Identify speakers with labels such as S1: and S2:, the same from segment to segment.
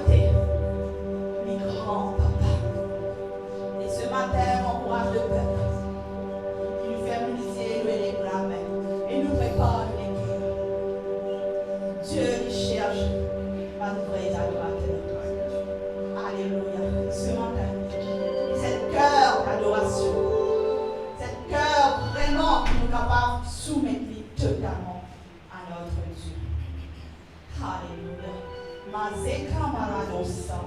S1: t'es, mes grands papa. Et ce matin, on encourage le peuple. Il nous fait musée, nous les bras, et nous prépare les cœurs. Dieu, il cherche à nous vrais adorateurs. Alléluia. Ce matin, cette cœur d'adoration, cette cœur vraiment qui nous capable de soumettre totalement à notre Dieu. Alléluia. Mazeka maradosa.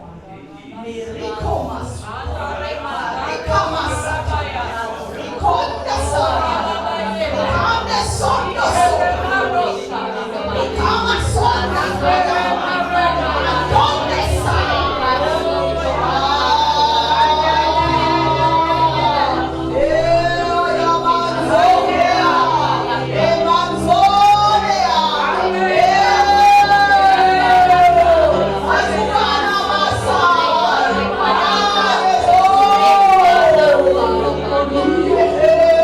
S1: Merikomas. Rekamasa. Rekondasa. Yeah.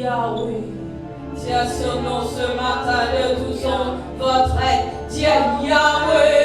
S1: Yahweh. Tiens son nom ce matin de tout son votre aide. Tiens Yahweh.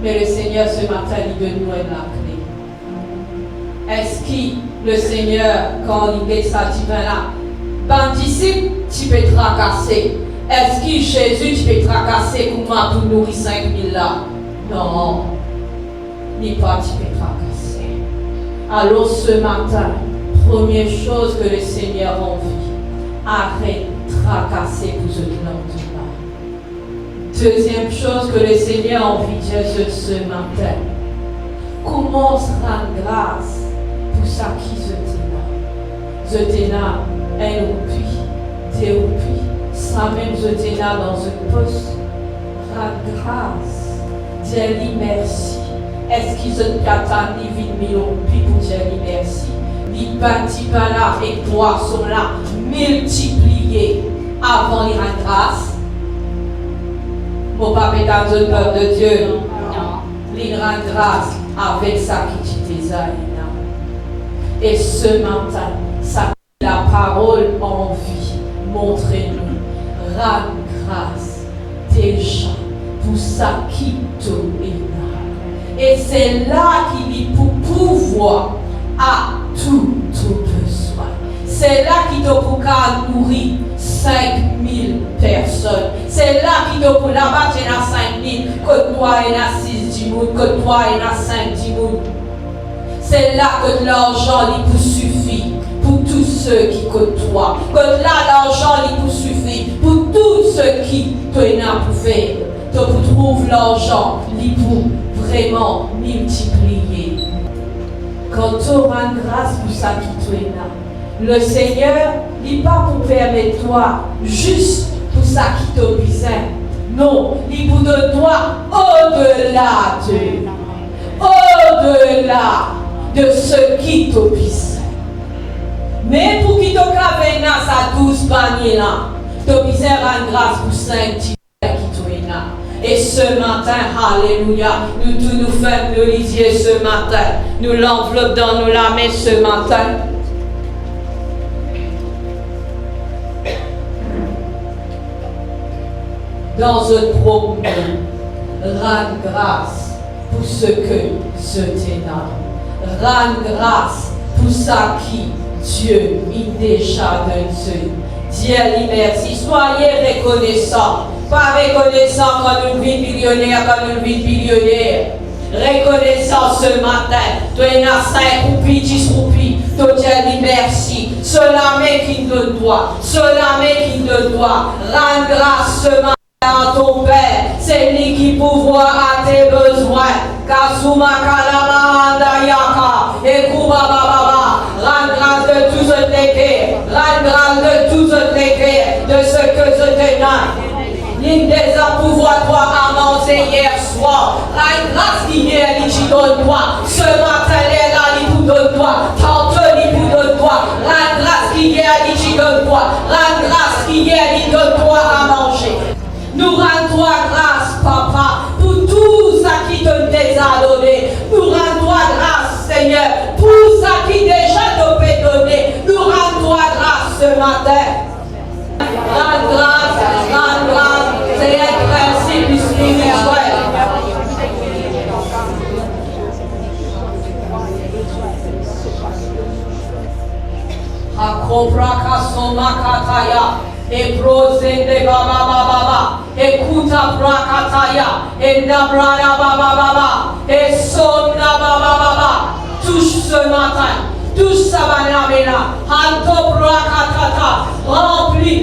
S2: Mais le Seigneur ce matin dit de nous la clé. Est-ce que le Seigneur, quand il dit ça, tu vas là, ben disciple, tu peux tracasser. Est-ce que Jésus, tu peux tracasser comment pour nourrir 5000 là? Non, ni pas tu peux tracasser. Alors ce matin, première chose que le Seigneur a envie, arrête de tracasser pour ce lendemain. Deuxième chose que le Seigneur a envie de dire ce matin, commence à rendre grâce pour ça qui je t'ai là. Je t'ai là, un outil, là dans un poste, rendre grâce, dire-lui merci. Est-ce qu'ils ont qu'attendre les 8 millions puis pour dire merci? Les bâtis là et toi sont là, multipliés avant les rendre grâce. Mon papa est dans le peuple de Dieu. Les rendre grâce avec ça qui t'es et ce matin, ça la parole en vie, montrez-nous, rendre grâce déjà pour ça qui te est. Et c'est là qu'il dit pour pouvoir à tout besoin. C'est là qu'il te pour nourrir 5000 personnes. C'est là qu'il te pour là-bas, tu es à 5000, que toi et à 6 dimoun, que toi et à 5 dimoun. C'est là que l'argent lui suffit pour tous ceux qui côtoient. Que là l'argent lui suffit pour tous ceux qui te n'ont pour faire. Tu trouves l'argent lui pour vraiment multiplier. Quand tu rends grâce pour ça qui te n'a. Le Seigneur n'est pas pour permettre toi juste pour ça qui te besoin. Non, il pour de toi au-delà de ce qui te besoin. Mais pour qui te cave sa 12 paniers là, tu as besoin de grâce pour 5 petits qui te là. Et ce matin, alléluia, nous tous nous faisons le lisier ce matin. Nous l'enveloppe dans nos la main ce matin. Dans un problème, rendre grâce pour ce que je t'ai donné. Rendre grâce pour ça qui Dieu est déjà donné. Dieu lui merci. Soyez reconnaissants. Pas reconnaissant quand nous vivons millionnaire, quand nous vivons billionnaire. Reconnaissant ce matin. Tu es à 5 roupies, 10 roupies. Tu dis merci. Cela met qui te doit. Cela met qui te doit. Rendre grâce ce matin à ton Père. C'est lui qui pourvoit à tes besoins. Kasuma Kalama Yaka. Et Kuba Baba. Rendre grâce de tout ce que rendre grâce de tout ce que de ce que je te donne. L'une des pouvoir toi à manger hier soir. La grâce qui est là, qui donne toi. Ce matin, elle est là, qui vous donne toi. Tantôt, qui vous donne toi. La grâce qui est là, qui donne toi. La grâce qui est là, qui donne toi à manger. Nous rendons-toi grâce, papa, pour tout ça qui te a donné. Nous rendons-toi grâce, Seigneur, pour ça qui déjà te peut donner. Nous rendons-toi grâce ce matin. Rendre grâce, c'est un principe spirituel. Akobra soma kataya, e prozende baba baba, e kuta brakataya, e nabrana baba baba, e sonna baba baba. Touche ce matin. Touche ça va là, Hanto brakatata, remplis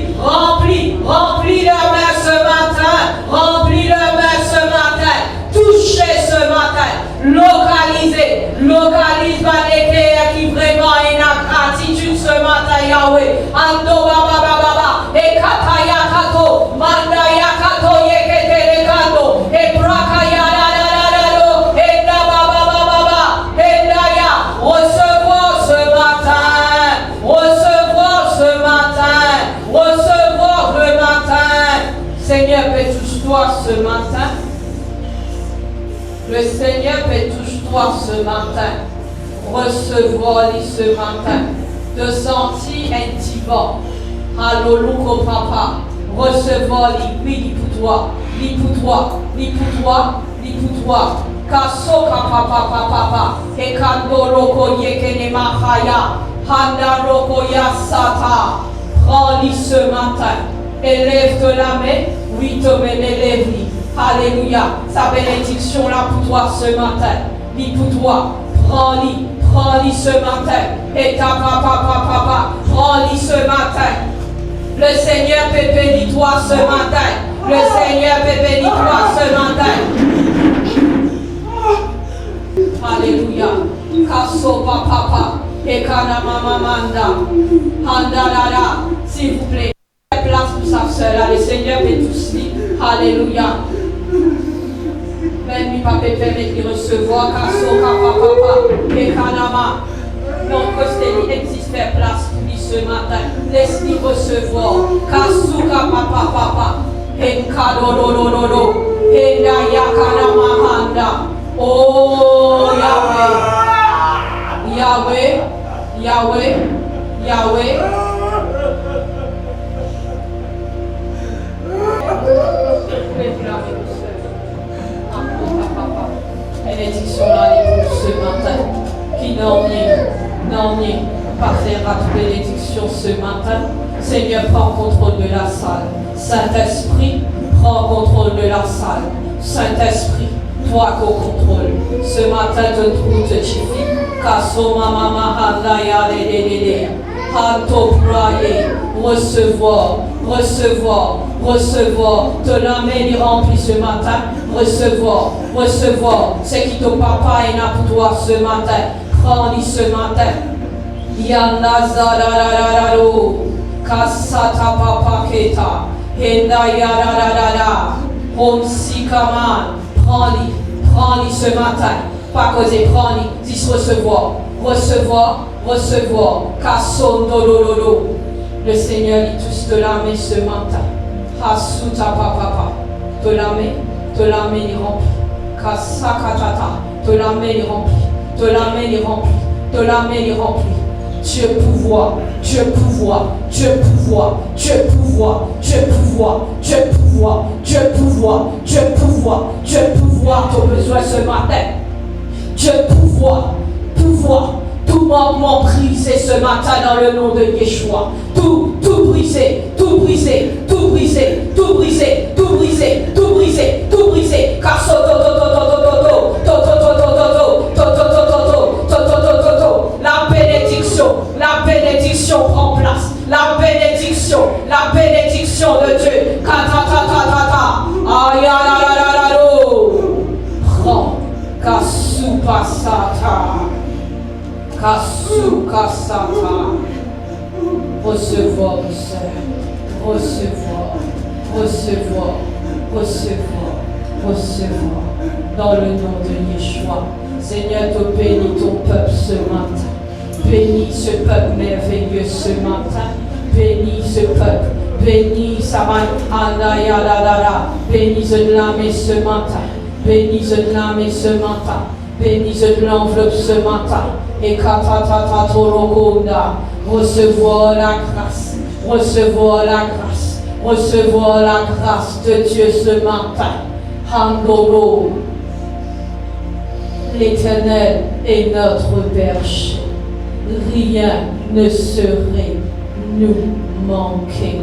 S2: la main ce matin, remplis la main ce matin, touchez ce matin, localise Baneke qui vraiment est une gratitude ce matin Yahweh, Hanto baba baba, et kataya kato, mandaya kato yekete le kando, et brakaya la et na baba baba, et naya, recevoir le matin. Seigneur, touche-toi ce matin. Le Seigneur touche-toi ce matin. Recevoir-lui ce matin. Te sentir intimement. Alléluia, papa. Recevoir-lui, pour toi. Kaso papa. Et kandoroko yekene mahaya. Handaroko yasata. Prends-lui ce matin. Élève-toi la main. Oui, te mets élève-lui. Alléluia. Sa bénédiction là pour toi ce matin. Lui pour toi. Prends-lui ce matin. Et ta papa. Prends-lui ce matin. Le Seigneur peut bénir toi ce matin. Le Seigneur peut bénir toi ce matin. Alléluia. Kaso papa. Et kana mama manda. Handalala. S'il vous plaît. Place pour sa soeur là. Seigneur peut tous lire. Alléluia. Même lui pas permettre de recevoir. Kasoka papa et kanama. Non, que existe faire place pour lui ce matin. Laisse-lui recevoir. Kasuka papa et kadolololo et nayakanama handa. Oh Yahweh, Yahweh, Yahweh, Yahweh. Bénédiction là pour ce matin. Qui n'en est pas faire à bénédiction ce matin. Seigneur, prends contrôle de la salle. Saint-Esprit, prends contrôle de la salle. Saint-Esprit, toi qu'au contrôle. Ce matin, de tout te chiffie. Kaso mama handaya de. Hanto prayer. Recevoir. Te l'âme est remplie ce matin. Recevoir. C'est qui ton papa est là pour toi ce matin. Prends-le ce matin. Yana zararararo. Kasata papa keta. Henda yarararara. Homsikaman. Prends-le ce matin. Pas causer, prends-le. Dis recevoir. Kasson dolololo. Le Seigneur dit tous te l'âme ce matin. Hasuta papa. Te l'âme est remplie. Kasakatata. Te l'âme est remplie. Dieu pouvoir. Ton besoin ce matin. Dieu pouvoir. Tout moment brisé ce matin dans le nom de Yeshua. Tout brisé. Car la bénédiction prend place. La bénédiction de Dieu. Prends. Kasukasata. Recevoir. Dans le nom de Yeshua. Seigneur, te bénis ton peuple ce matin. Bénis ce peuple merveilleux ce matin. Bénis ce peuple. Bénis Saman Anayadadara. Bénis de l'âme ce matin. Bénis de l'âme ce matin. Bénis de l'enveloppe ce matin. Et katatata torokonda. Recevoir la grâce. Recevoir la grâce de Dieu ce matin. Handoro. L'Éternel est notre berger. Rien ne saurait nous manquer.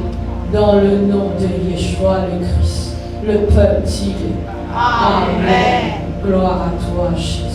S2: Dans le nom de Yeshua le Christ. Le peuple dit Amen. Gloire à toi, Jésus.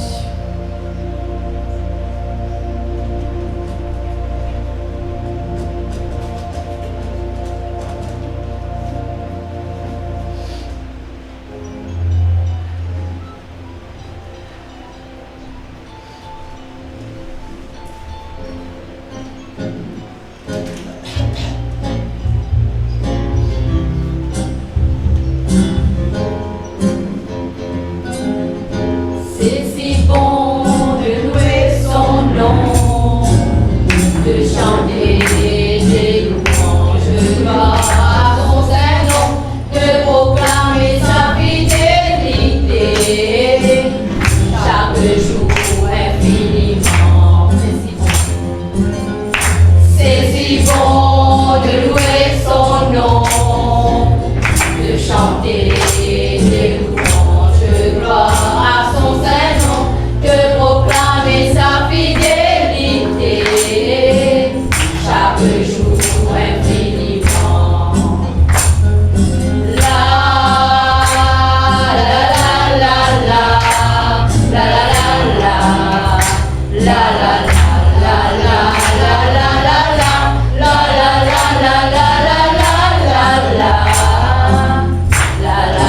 S3: La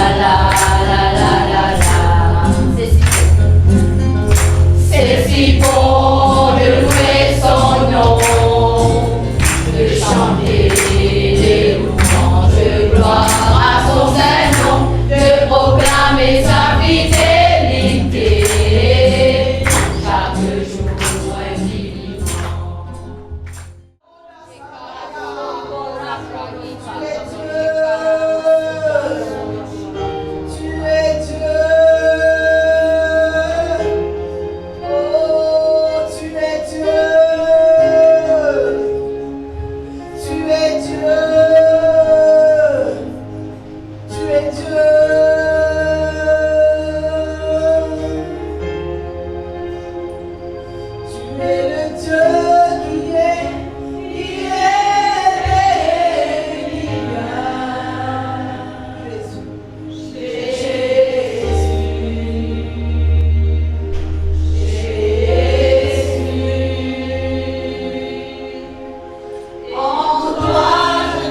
S1: es Dieu. Tu es Dieu. Tu es le Dieu qui est, qui a. Jésus. En toi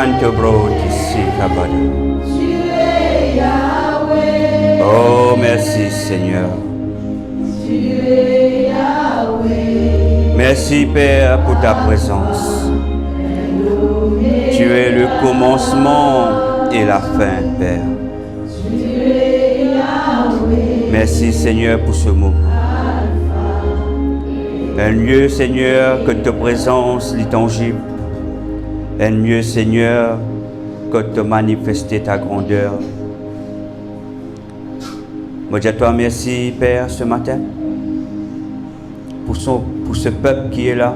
S3: Santo Brotisi Kabada. Oh, merci Seigneur. Merci Père pour ta présence. Tu es le commencement et la fin, Père. Merci Seigneur pour ce moment. Un lieu, Seigneur, que ta présence est tangible. Un lieu, Seigneur, que te manifester ta grandeur. Moi, je dis à toi merci, Père, ce matin, pour ce peuple qui est là.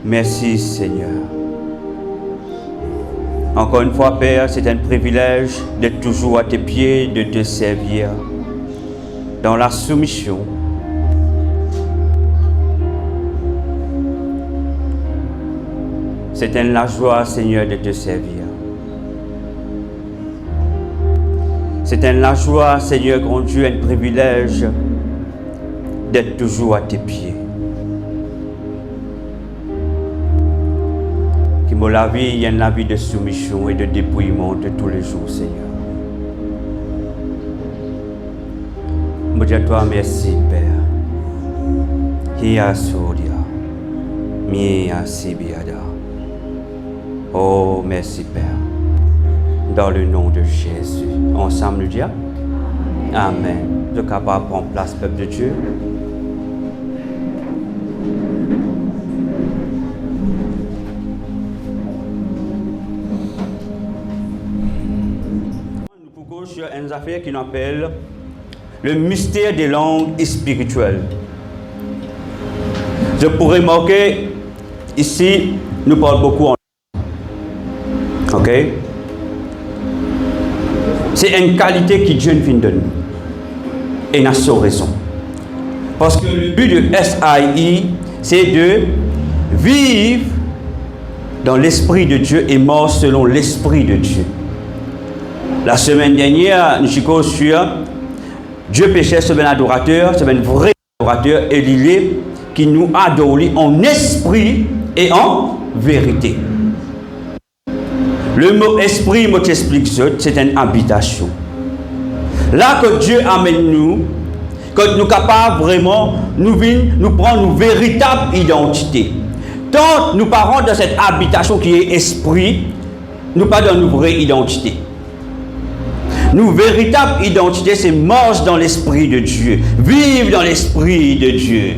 S3: Merci, Seigneur. Encore une fois, Père, c'est un privilège d'être toujours à tes pieds, de te servir dans la soumission. C'est la joie, Seigneur, de te servir. C'est la joie, Seigneur, grand Dieu, un privilège d'être toujours à tes pieds. Qui me la vie, il y a une vie de soumission et de dépouillement de tous les jours, Seigneur. Je dis à toi merci, Père. Hia Sodia, Mia Sibiada. Oh, merci, Père. Dans le nom de Jésus. Ensemble, nous disons Amen. De capable prendre place, peuple de Dieu. Nous pouvons sur une affaire qui nous appelle le mystère des langues spirituelles. Je pourrais marquer ici, nous parlons beaucoup en ok? C'est une qualité que Dieu nous donne. Et n'a sa raison. Parce que le but de SIE, c'est de vivre dans l'Esprit de Dieu et mort selon l'Esprit de Dieu. La semaine dernière, nous sommes sur Dieu péchait, c'est un adorateur, c'est un vrai adorateur, et il est qui nous adore en esprit et en vérité. Le mot esprit, moi t'explique ça, c'est une habitation. Là que Dieu amène nous, que nous sommes capables vraiment, nous prendre une véritable identité. Tant nous parlons de cette habitation qui est esprit, nous pas dans une vraie identité. Nous véritable identité, c'est marcher dans l'esprit de Dieu, vivre dans l'esprit de Dieu.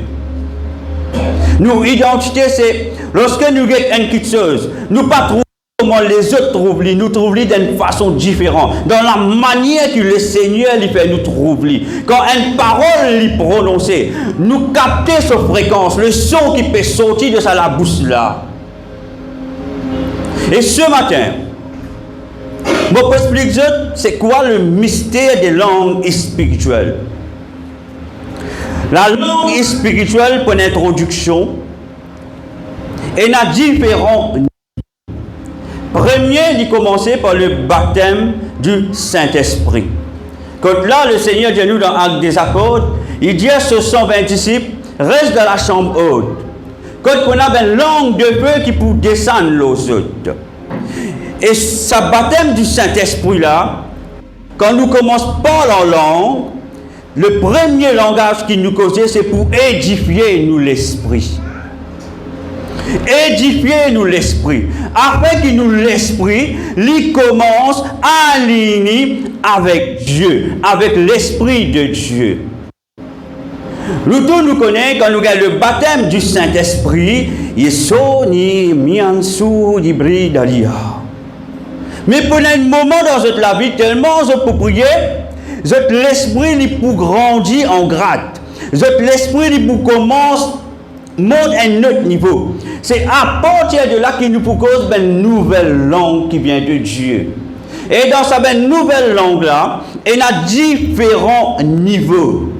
S3: Nous identité, c'est lorsque nous avons une chose, nous pas trouver comment les autres trouvent, nous trouvent d'une façon différente, dans la manière que le Seigneur lui fait nous trouver. Quand une parole lui prononcée, nous capter sa fréquence, le son qui peut sortir de sa bouche là. Et ce matin, je vais expliquer c'est quoi le mystère des langues spirituelles. La langue spirituelle, pour une introduction, elle a différents niveaux. Premier, il commençait par le baptême du Saint-Esprit. Quand là, le Seigneur dit nous dans Actes des Apôtres, il dit à ce 120 disciples, reste dans la chambre haute. Quand on a une langue de feu qui peut descendre aux autres. Et ce baptême du Saint-Esprit là, quand nous commençons par la langue, le premier langage qui nous cause, c'est pour édifier nous l'esprit. Édifier-nous l'esprit. Afin que nous l'esprit, il commence à aligner avec Dieu, avec l'esprit de Dieu. Nous tous nous connaissons quand nous avons le baptême du Saint-Esprit, mais pour un moment dans notre vie, tellement je peux prier, l'esprit il peut grandir en grade. L'esprit il peut commencer monte à un autre niveau. C'est à partir de là qu'il nous propose une nouvelle langue qui vient de Dieu. Et dans cette nouvelle langue-là, il y a différents niveaux.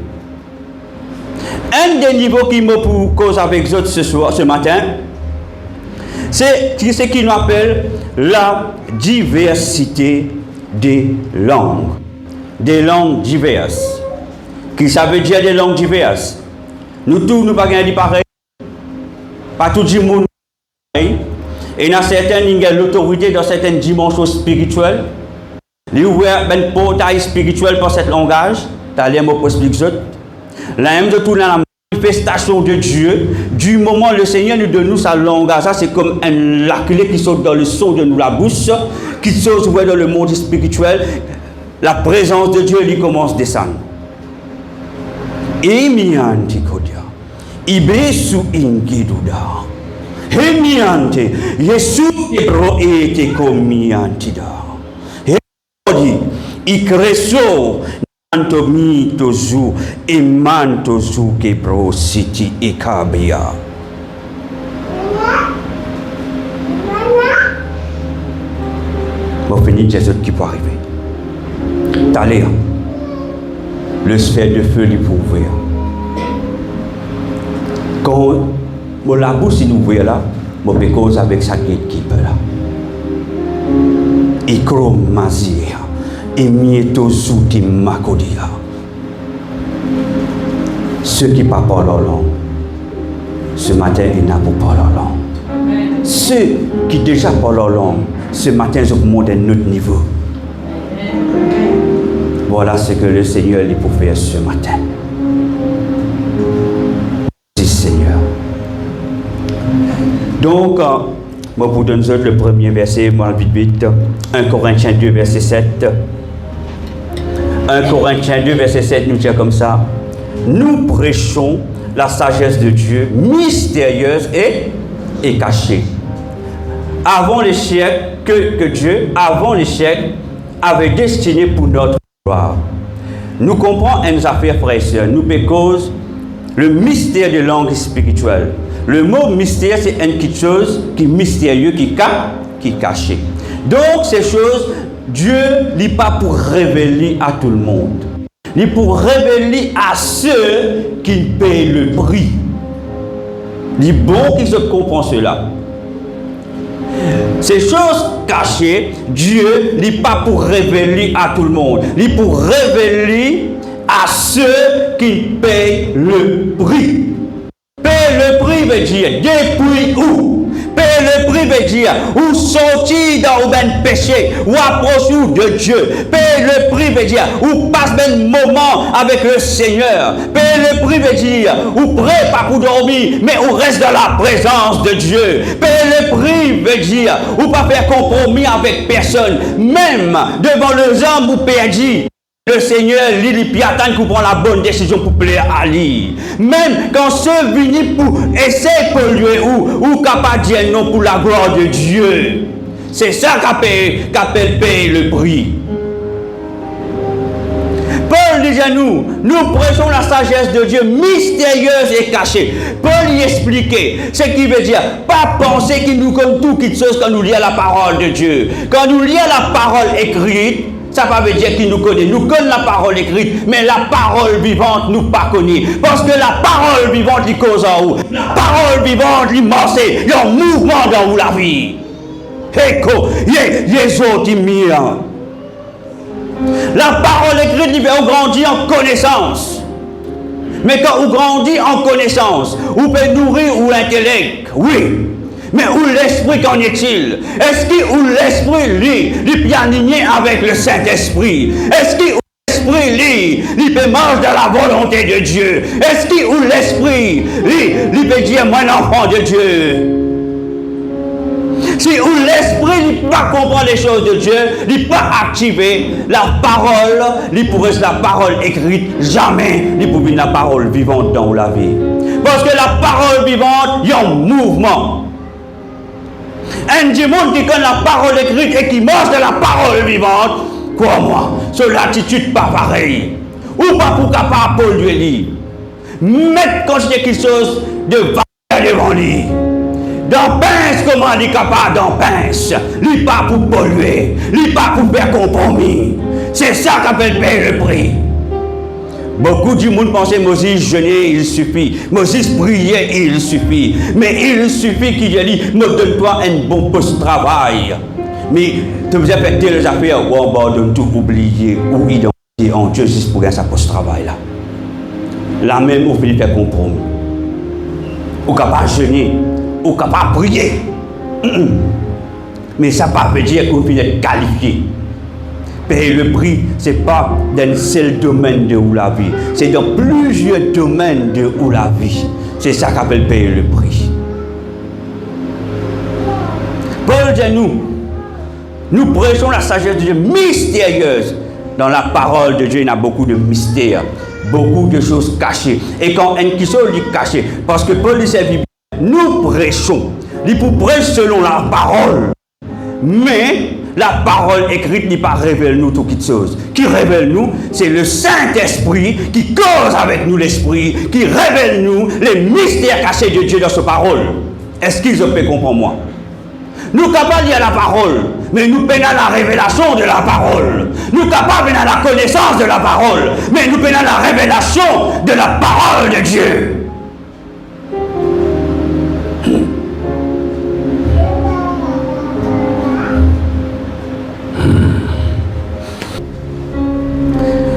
S3: Un des niveaux qui me propose avec vous ce matin, c'est ce qu'il nous appelle la diversité des langues. Des langues diverses. Qui ça veut dire des langues diverses? Nous tous, nous ne pouvons pas dire pareil. Pas tout le monde pareil. Et dans certaines, il y a l'autorité dans certaines dimensions spirituelles. Il y a une portail spirituel pour ce langage. T'as l'air pour expliquer ça. Là, même de tout dans la manifestation de Dieu, du moment où le Seigneur nous donne sa langage, ça c'est comme la clé qui saute dans le son de nous la bouche, qui saute dans le monde spirituel. La présence de Dieu lui commence à descendre. Emiante kodia, ibesu ingiduda, emiante, Yesu ebro ete komiante da, odi ikreso nantomi tozu emantozu kebro siti ekabia. Bon, fini Jésus qui peut arriver. T'allez. Le sphère de feu lui pour ouvrir. Quand la bouche est ouverte là, je peux causer avec sa gatekeeper là. Et cromazia, et mieto souti makodia. Ceux qui parlent en langue, ce matin ils n'ont pas parlé en langue. Ceux qui déjà parlent en langue, ce matin ils ont monté à notre niveau. Voilà ce que le Seigneur lui pour faire ce matin. Merci Seigneur. Donc, je vous donne le premier verset, moi vite. 1 Corinthiens 2, verset 7. 1 Corinthiens 2, verset 7 nous dit comme ça. Nous prêchons la sagesse de Dieu, mystérieuse et cachée. Avant les siècles, que Dieu, avant les siècles, avait destiné pour notre gloire. Nous comprenons une affaire, frères et sœurs. Nous cause le mystère de langue spirituelle. Le mot mystère, c'est quelque chose qui est mystérieux, qui est caché. Donc, ces choses, Dieu n'est pas pour révéler à tout le monde. Il est pour révéler à ceux qui payent le prix. Il est bon qu'ils se comprennent cela. Ces choses cachées, Dieu n'est pas pour révéler à tout le monde. Il est pour révéler à ceux qui payent le prix. Payer le prix veut dire depuis où? Payer le prix veut dire où sortir dans un péché, ou approcher de Dieu. Payer le prix veut dire où passe un moment avec le Seigneur. Payer le prix veut dire où prêt pas pour dormir, mais où reste dans la présence de Dieu. Payer le prix veut dire où pas faire compromis avec personne, même devant le gens ou perdu. Le Seigneur, il attend qu'on prend la bonne décision pour plaire à lui. Même quand ceux viennent pour essayer de polluer ou capable de dire non pour la gloire de Dieu. C'est ça qu'appelle payer le prix. Paul dit à nous prêchons la sagesse de Dieu mystérieuse et cachée. Paul y expliquait ce qui veut dire, pas penser qu'il nous connaît tout quelque chose quand nous lisons la parole de Dieu. Quand nous lisons la parole écrite, ça ne veut pas dire qu'il nous connaît. Nous connaissons la parole écrite, mais la parole vivante nous pas connaît. Parce que la parole vivante, il cause en haut. La parole vivante, il marche, il y a un mouvement dans la vie. Écho, les autres, ils mirent. La parole écrite, il fait grandir en connaissance. Mais quand on grandit en connaissance, on peut nourrir ou l'intellect, oui. Mais où l'esprit qu'en est-il? Est-ce que l'esprit il peut aligner avec le Saint-Esprit? Est-ce que l'esprit il peut marcher dans la volonté de Dieu? Est-ce que l'esprit il peut dire moi l'enfant de Dieu? Si l'esprit il ne peut pas comprendre les choses de Dieu, il ne peut pas activer la parole, il pourrait être la parole écrite, jamais il pourrait la parole vivante dans la vie. Parce que la parole vivante, il y a un mouvement. Un démon qui connaît la parole écrite et qui mange de la parole vivante, crois-moi, c'est l'attitude pas pareille. Ou pas pour capable polluer lui. Mettre quand il y a quelque chose de valeur devant lui. Dans pince, comment il est capable d'en pince? Lui pas pour polluer, lui pas pour faire compromis. C'est ça qu'appelle payer le prix. Beaucoup du monde pensait Moïse jeûner, il suffit. Moïse priait, il suffit. Mais il suffit qu'il dit, me donne-toi un bon poste de travail. Mais tu vous as fait les affaires où on va tout oublier ou identifier en Dieu juste pour gagner sa poste de travail là. La même, vous finit faire compromis. Ou capable de jeûner, ou capable de prier. Mais ça ne veut pas dire qu'on peut être qualifié. Payer le prix, ce n'est pas dans un seul domaine de où la vie. C'est dans plusieurs domaines de où la vie. C'est ça qu'on appelle payer le prix. Paul dit nous prêchons la sagesse de Dieu mystérieuse. Dans la parole de Dieu, il y a beaucoup de mystères, beaucoup de choses cachées. Et quand une chose est cachée, parce que Paul dit nous prêchons. Il pour prêcher selon la parole. Mais la parole écrite n'est pas révèle nous toutes choses. Qui révèle nous, c'est le Saint-Esprit qui cause avec nous l'Esprit, qui révèle nous les mystères cachés de Dieu dans sa parole. Est-ce qu'ils peuvent comprendre moi? Nous sommes capables de lire la parole, mais nous peinons la révélation de la parole. Nous sommes capables de la connaissance de la parole, mais nous peinons la révélation de la parole de Dieu.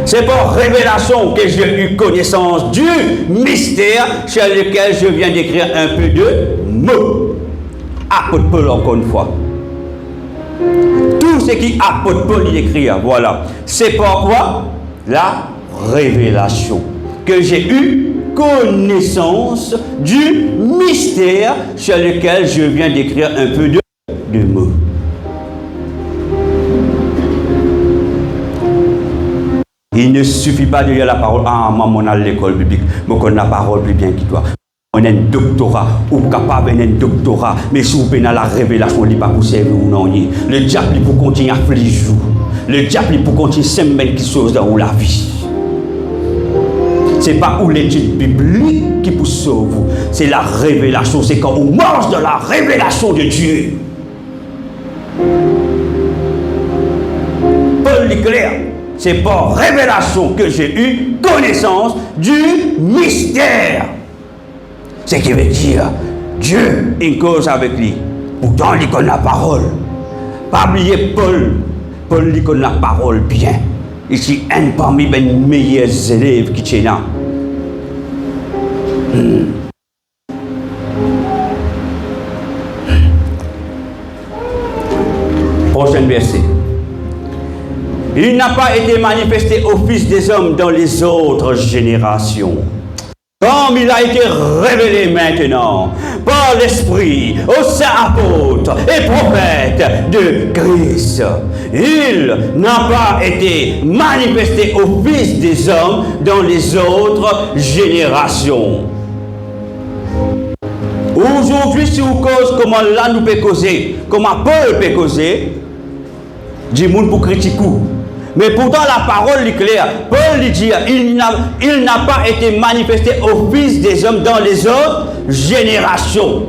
S3: C'est par révélation que j'ai eu connaissance du mystère sur lequel je viens d'écrire un peu de mots. Apôtre Paul encore une fois. Tout ce qui apôtre Paul il écrit, voilà. C'est pourquoi la révélation que j'ai eu connaissance du mystère sur lequel je viens d'écrire un peu de mots. Il ne suffit pas de lire la parole. Ah, maman, on a l'école biblique, mais on connaît la parole plus bien que toi. On a un doctorat, ou capable d'un doctorat, mais si vous avez la révélation, il n'est pas pour servir ou non. Le diable, il peut continuer à affliger vous. Le diable, il peut continuer à s'aimer quelque chose dans la vie. Ce n'est pas où l'étude biblique qui peut sauver vous, c'est la révélation. C'est quand on mange de la révélation de Dieu. Paul dit clair. C'est par révélation que j'ai eu connaissance du mystère. Ce qui veut dire, Dieu est cause avec lui. Pourtant, il connaît la parole. Pas oublier Paul. Paul, il connaît la parole bien. Ici, un parmi les meilleurs élèves qui sont là. Prochain verset. Il n'a pas été manifesté au Fils des hommes dans les autres générations. Comme il a été révélé maintenant par l'Esprit aux saints apôtres et prophètes de Christ. Il n'a pas été manifesté au Fils des hommes dans les autres générations. Aujourd'hui, si vous causez comment là nous peut causer, comment Paul peut causer, du monde pour critiquer. Mais pourtant la parole est claire. Paul dit il n'a pas été manifesté au Fils des hommes dans les autres générations.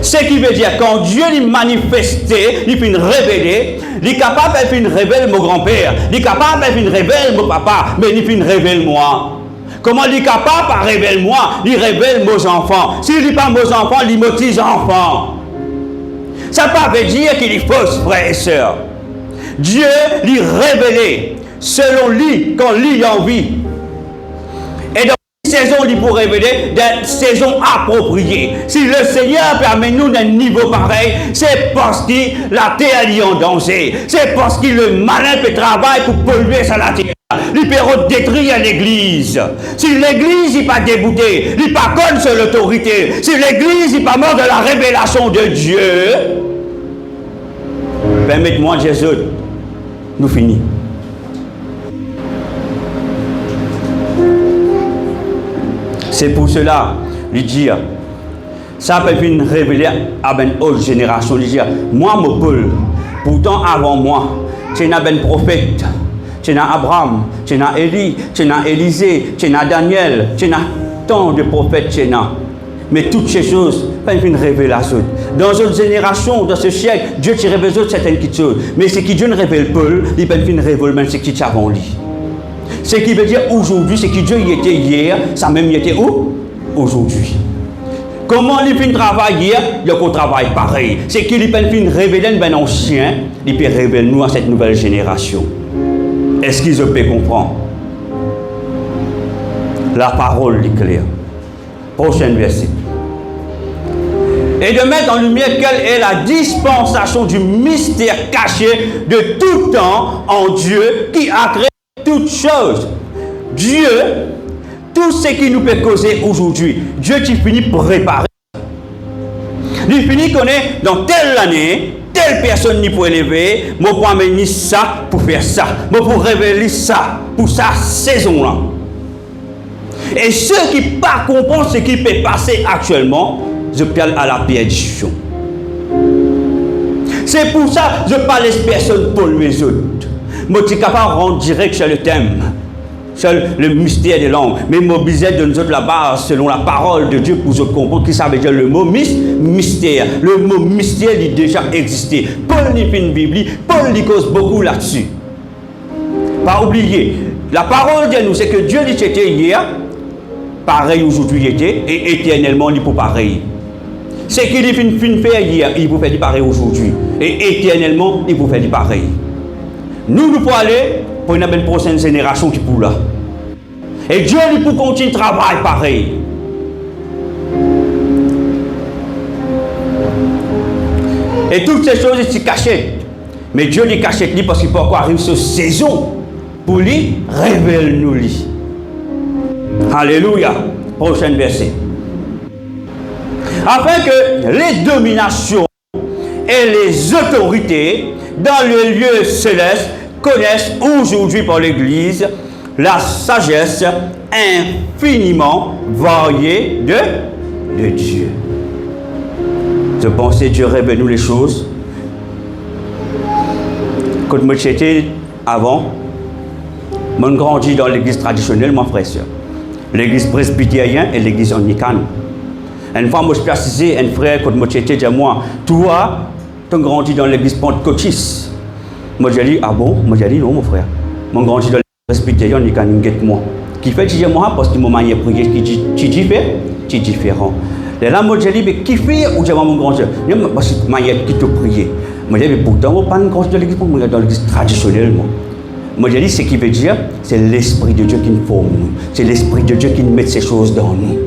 S3: Ce qui veut dire quand Dieu l'a manifesté, il peut révéler, il est capable de révéler mon grand-père, il est capable de révéler mon papa, mais il peut révéler moi. Comment il est capable de révéler moi, il révèle mes enfants. S'il n'est pas mes enfants, il me dit enfants. Ça ne veut pas dire qu'il est faux, frères et sœurs. Dieu lui révélé selon lui quand lui a envie. Et dans une saison, il pour révéler des saisons appropriées. Si le Seigneur permet nous d'un niveau pareil, c'est parce que la terre est en danger. C'est parce que le malin peut travailler pour polluer sa terre. Il peut détruire l'église. Si l'église n'est pas déboutée, il n'est pas conne sur l'autorité. Si l'église n'est pas mort de la révélation de Dieu, permettez-moi, Jésus, nous finissons. C'est pour cela, lui dire, ça peut venir révéler à une autre génération, lui dire, moi, mon Paul, pourtant avant moi, c'est un prophète, c'est un Abraham, c'est un Élie, c'est un Élisée, c'est un Daniel, c'est un tant de prophètes, c'est un. Mais toutes ces choses, pas une révélation. Dans une génération, dans ce siècle, Dieu te révèle certaines choses. Mais ce qui Dieu ne révèle pas, il peut une révèle même ce qui est avant lui. Ce qui veut dire aujourd'hui, ce qui Dieu y était hier, ça même y était où? Aujourd'hui. Comment il fait un travail hier, il y a qu'un travail pareil. C'est qu'il peut une révéler un ancien, il peut révéler nous à cette nouvelle génération. Est-ce qu'ils peuvent comprendre? La parole est claire. Prochain verset. et de mettre en lumière quelle est la dispensation du mystère caché de tout temps en Dieu qui a créé toutes choses. Dieu, tout ce qui nous peut causer aujourd'hui, Dieu qui finit pour réparer. Il finit qu'on est dans telle année, telle personne n'y peut élever, moi pour amener ça pour faire ça, moi pour révéler ça pour sa saison-là. Et ceux qui ne comprennent pas ce qui peut passer actuellement, je parle à la perdition. C'est pour ça que je parle des personnes pour les autres. Moi, je suis capable de rendre direct sur le thème, sur le mystère des langues, mais mobiliser de nous autres là-bas selon la parole de Dieu pour comprendre qui ça veut dire le mot mystère. Le mot mystère il déjà existé. Paul n'y fait une Bible, Paul y cause beaucoup là-dessus. Pas oublier, la parole de nous, c'est que Dieu dit c'était hier, pareil aujourd'hui il était, et éternellement il peut pareil. C'est qu'il dit fin faire hier, il peut faire pareil aujourd'hui, et éternellement il peut faire pareil. Nous pouvons aller pour une belle prochaine génération qui pour là. Et Dieu lui pour continuer le travail pareil. Et toutes ces choses ici cachées. Mais Dieu les cachette parce qu'il peut encore arriver sur saison pour lui révéler nous lui. Alléluia. Prochain verset. Afin que les dominations et les autorités dans le lieu céleste connaissent aujourd'hui par l'Église la sagesse infiniment variée de Dieu. Je pensais Dieu révèle nous les choses. Quand moi j'étais avant, moi grandi dans l'église traditionnelle, mon frère et soeur. L'église presbytérienne et l'église anglicane. Une fois, moi je précisais, un frère, quand moi j'étais, dit moi, toi, tu as grandi dans l'église pentecôtiste. Moi j'ai dit, ah bon? Moi j'ai dit, non, mon frère. Moi j'ai grandi dans l'église presbytérienne anglicane, moi. Qui fait, tu dis moi, parce que mon manière de prier, qui dit, tu es différent. Et là, moi j'ai dit, mais qui fait, ou j'ai mon grand Dieu? Parce que ma manière qui te prier. Moi j'ai dit, pourtant, moi pas grandi dans l'église, moi dans l'église traditionnelle, moi. Moi j'ai dit, ce qui veut dire, c'est l'Esprit de Dieu qui nous forme. C'est l'Esprit de Dieu qui nous met ces choses dans nous.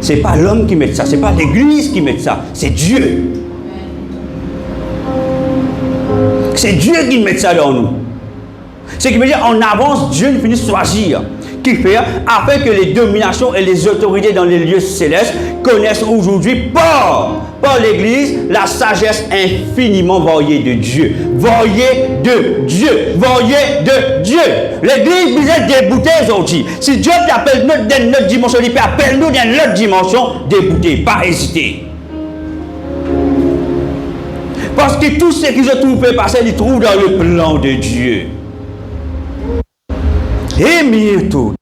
S3: Ce n'est pas l'homme qui met ça, ce n'est pas l'église qui met ça, c'est Dieu. C'est Dieu qui met ça dans nous. Ce qui veut dire, en avance, Dieu nous finit choisir. Qui fait afin que les dominations et les autorités dans les lieux célestes connaissent aujourd'hui par l'Église la sagesse infiniment variée de Dieu. Variée de Dieu. Variée de Dieu. L'Église vous est déboutée aujourd'hui. Si Dieu t'appelle dans notre dimension, il peut appeler nous dans notre dimension déboutée. Pas hésiter. Parce que tout ce qui se trouve passer, il trouve dans le plan de Dieu. Et bientôt.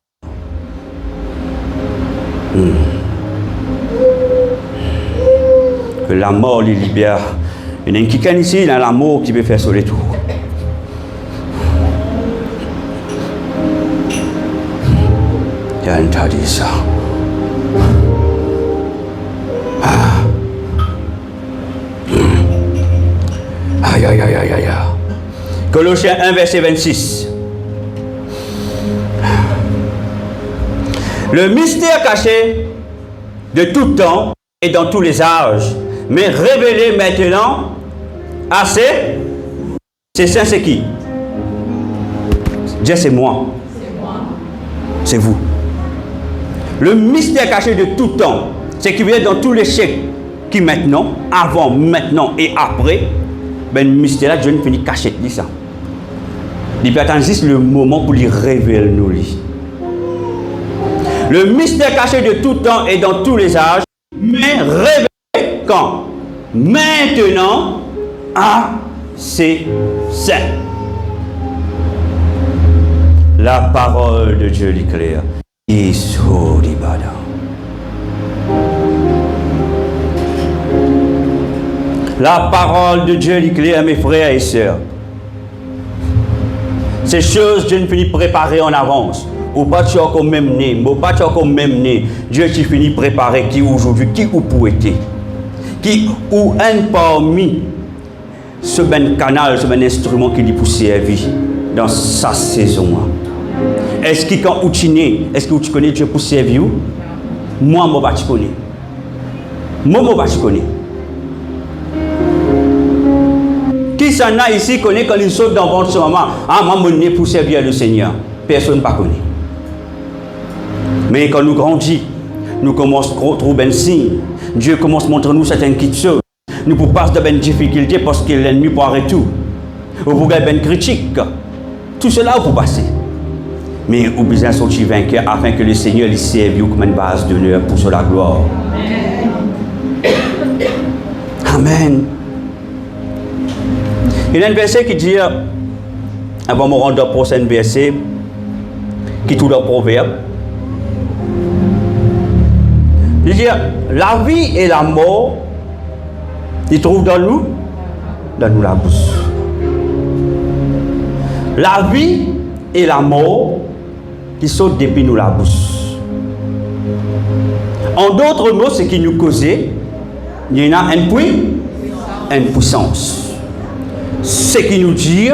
S3: Que la mort les libère. Il y a quelqu'un ici dans la mort qui veut faire sur les tours. Il y a un tas de ça. Aïe, aïe, aïe, aïe, aïe. Colossiens 1, verset 26. Le mystère caché de tout temps et dans tous les âges, mais révélé maintenant à c'est ça, c'est qui? Dieu, c'est moi. C'est vous. Le mystère caché de tout temps, c'est qui vient dans tous les siècles, qui maintenant, avant, maintenant et après, ben le mystère là, Dieu ne finit caché dit ça. Il peut attendre juste le moment pour lui révéler nous. Le mystère caché de tout temps et dans tous les âges, mais révélé quand? Maintenant à ses saints. La parole de Dieu l'éclaire. La parole de Dieu l'éclaire, mes frères et sœurs. Ces choses, Dieu ne finit préparer en avance. Ou pas tu as comme même né, ou pas tu as comme même né. Dieu tu finit préparer qui aujourd'hui, qui ou pour être. Qui ou un parmi ce ben canal, ce ben instrument qui lui pour servir dans sa saison. Est-ce que quand tu es né, est-ce que tu connais Dieu pour servir? Moi, je ne connais pas. Momo pas connaît. Qui s'en a ici connaît quand il saute dans votre maman? Ah, maman né pour servir le Seigneur. Personne ne connaît. Mais quand nous grandissons, nous commençons à trouver un signe. Dieu commence à montrer nous certaines choses. Nous pouvons passer de difficultés parce que l'ennemi peut arrêter tout. Vous pouvez avoir une critique. Tout cela, vous pouvez passer. Mais vous besoin de sortir vainqueur afin que le Seigneur lui serve comme une base d'honneur pour la gloire. Amen. Il y a un verset qui dit, avant de me rendre au prochain verset, qui est tout le proverbe. Il dit, la vie et la mort, ils trouvent dans nous la bouche. La vie et la mort, ils sautent depuis nous la bouche. En d'autres mots, ce qui nous cause, il y en a une puissance. Ce qui nous dit,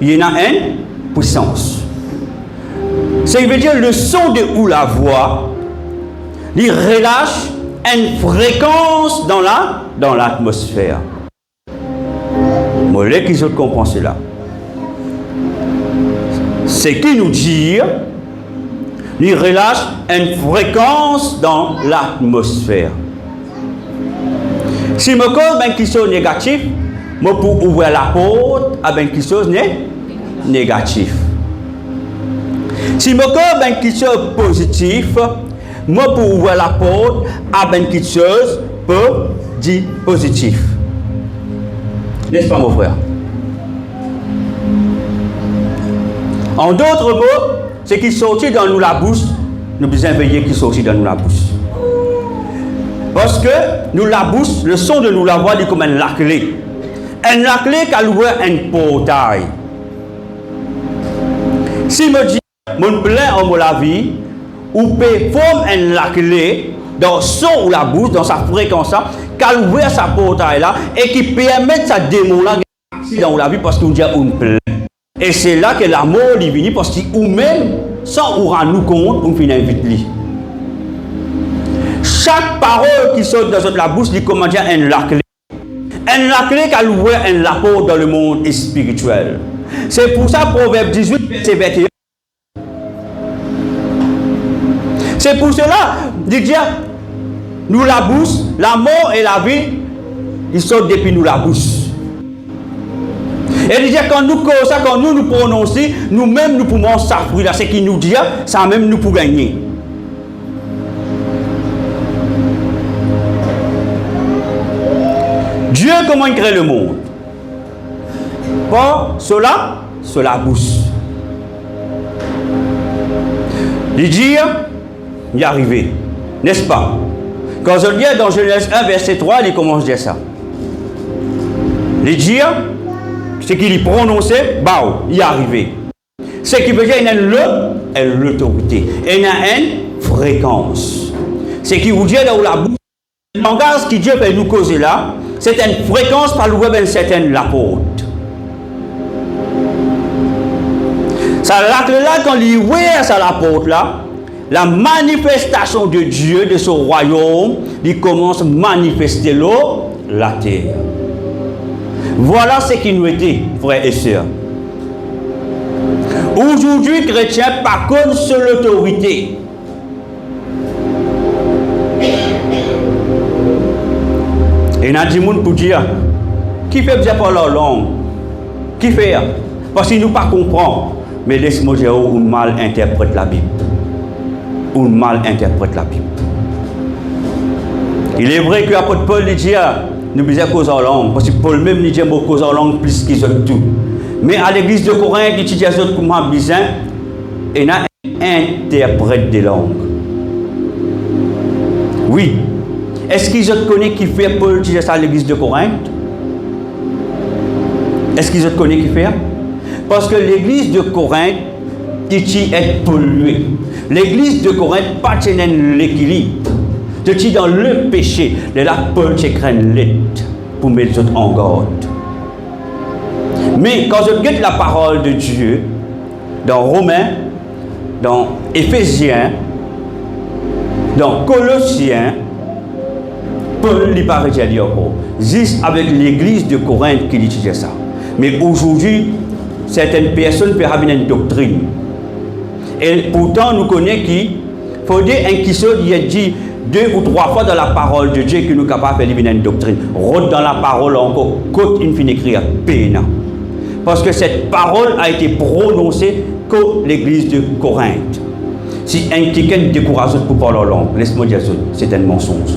S3: il y en a une puissance. Ça veut dire le son de ou la voix, il relâche une fréquence dans l'atmosphère. Moi, qui autres comprennent cela. Ce qui nous dit, il relâche une fréquence dans l'atmosphère. Si je cause quelque chose de négatif, je peux ouvrir la porte à quelque chose de négatif. Si je cause quelque chose de positif, je peux ouvrir la porte à quelque chose de positif. N'est-ce pas, mon frère? En d'autres mots, ce qui sortit dans nous la bouche, nous devons veiller qui sortit dans nous la bouche. Parce que nous la bouche, le son de nous la voix, est comme une la clé. Une la clé qui ouvre un portail. Si me dit, mon plein en la vie, ou peut former une la clé dans son ou la bouche, dans sa fréquence, qui ouvre sa portail là, et qui permet sa démon là dans la vie parce qu'on dit une plein. Et c'est là que la mort est venue parce qu'il ou même, sans nous rendre compte, on finit vite lui. Chaque parole qui sort dans la bouche, il commande une la clé. Une la clé qui ouvre un la porte dans le monde spirituel. C'est pour ça, Proverbe 18, verset 21. C'est pour cela, il dit, nous la bouche, la mort et la vie, ils sortent depuis nous la bouche. Et il dit, quand nous prononçons, nous-mêmes nous pouvons s'affrir. Ce qu'il nous dit, ça même nous pouvons gagner. Dieu, comment il crée le monde? Pas cela, cela bouche. Il dit, il est arrivé. N'est-ce pas? Quand je lis dans Genèse 1, verset 3, il commence à dire ça. Il dit, ce qu'il prononçait, bah, il est arrivé. Ce qui veut dire qu'il y a l'autorité. Il y a une fréquence. Ce qui vous dit dans la bouche, le langage que Dieu peut nous causer là, c'est une fréquence par une certaine la porte. Ça là, quand il ouvre ça la porte là, la manifestation de Dieu, de son royaume, il commence à manifester l'eau, la terre. Voilà ce qui nous était, frères et sœurs. Aujourd'hui, chrétiens, par contre, sur l'autorité. Et il y a des gens pour dire, qui fait bien par leur langue? Qui fait? Parce qu'ils ne pas comprendre. Mais laisse-moi dire, on mal interprète la Bible. On mal interprète la Bible. Il est vrai que l'apôtre Paul dit, nous besoin cause en langue, parce que Paul même dit cause en langue plus qu'ils ont tout. Mais à l'église de Corinthe, il dit aux autres comment besoin, et il y a un interprète des langues. Oui. Est-ce qu'ils ont connu qui fait Paul dit ça à l'église de Corinthe? Est-ce qu'ils ont connu qui fait? Parce que l'église de Corinthe, il est polluée. L'église de Corinthe pas tient l'équilibre. Tu es dans le péché. De là, Paul t'écrit lettre pour mettre les autres en garde. Mais quand je regarde la parole de Dieu, dans Romains, dans Éphésiens, dans Colossiens, Paul n'y paraît dit encore. Juste avec l'église de Corinthe qu'il utilisait ça. Mais aujourd'hui, certaines personnes peuvent avoir une doctrine. Et pourtant, nous connaissons qu'il faut dire un qui il dit 2 ou 3 fois dans la parole de Dieu que nous sommes capables de faire une doctrine. Rote dans la parole encore, côte une fin écrire peine. Parce que cette parole a été prononcée que l'église de Corinthe. Si un quelqu'un décourage pour parler en langue, laisse-moi dire ça, c'est un mensonge.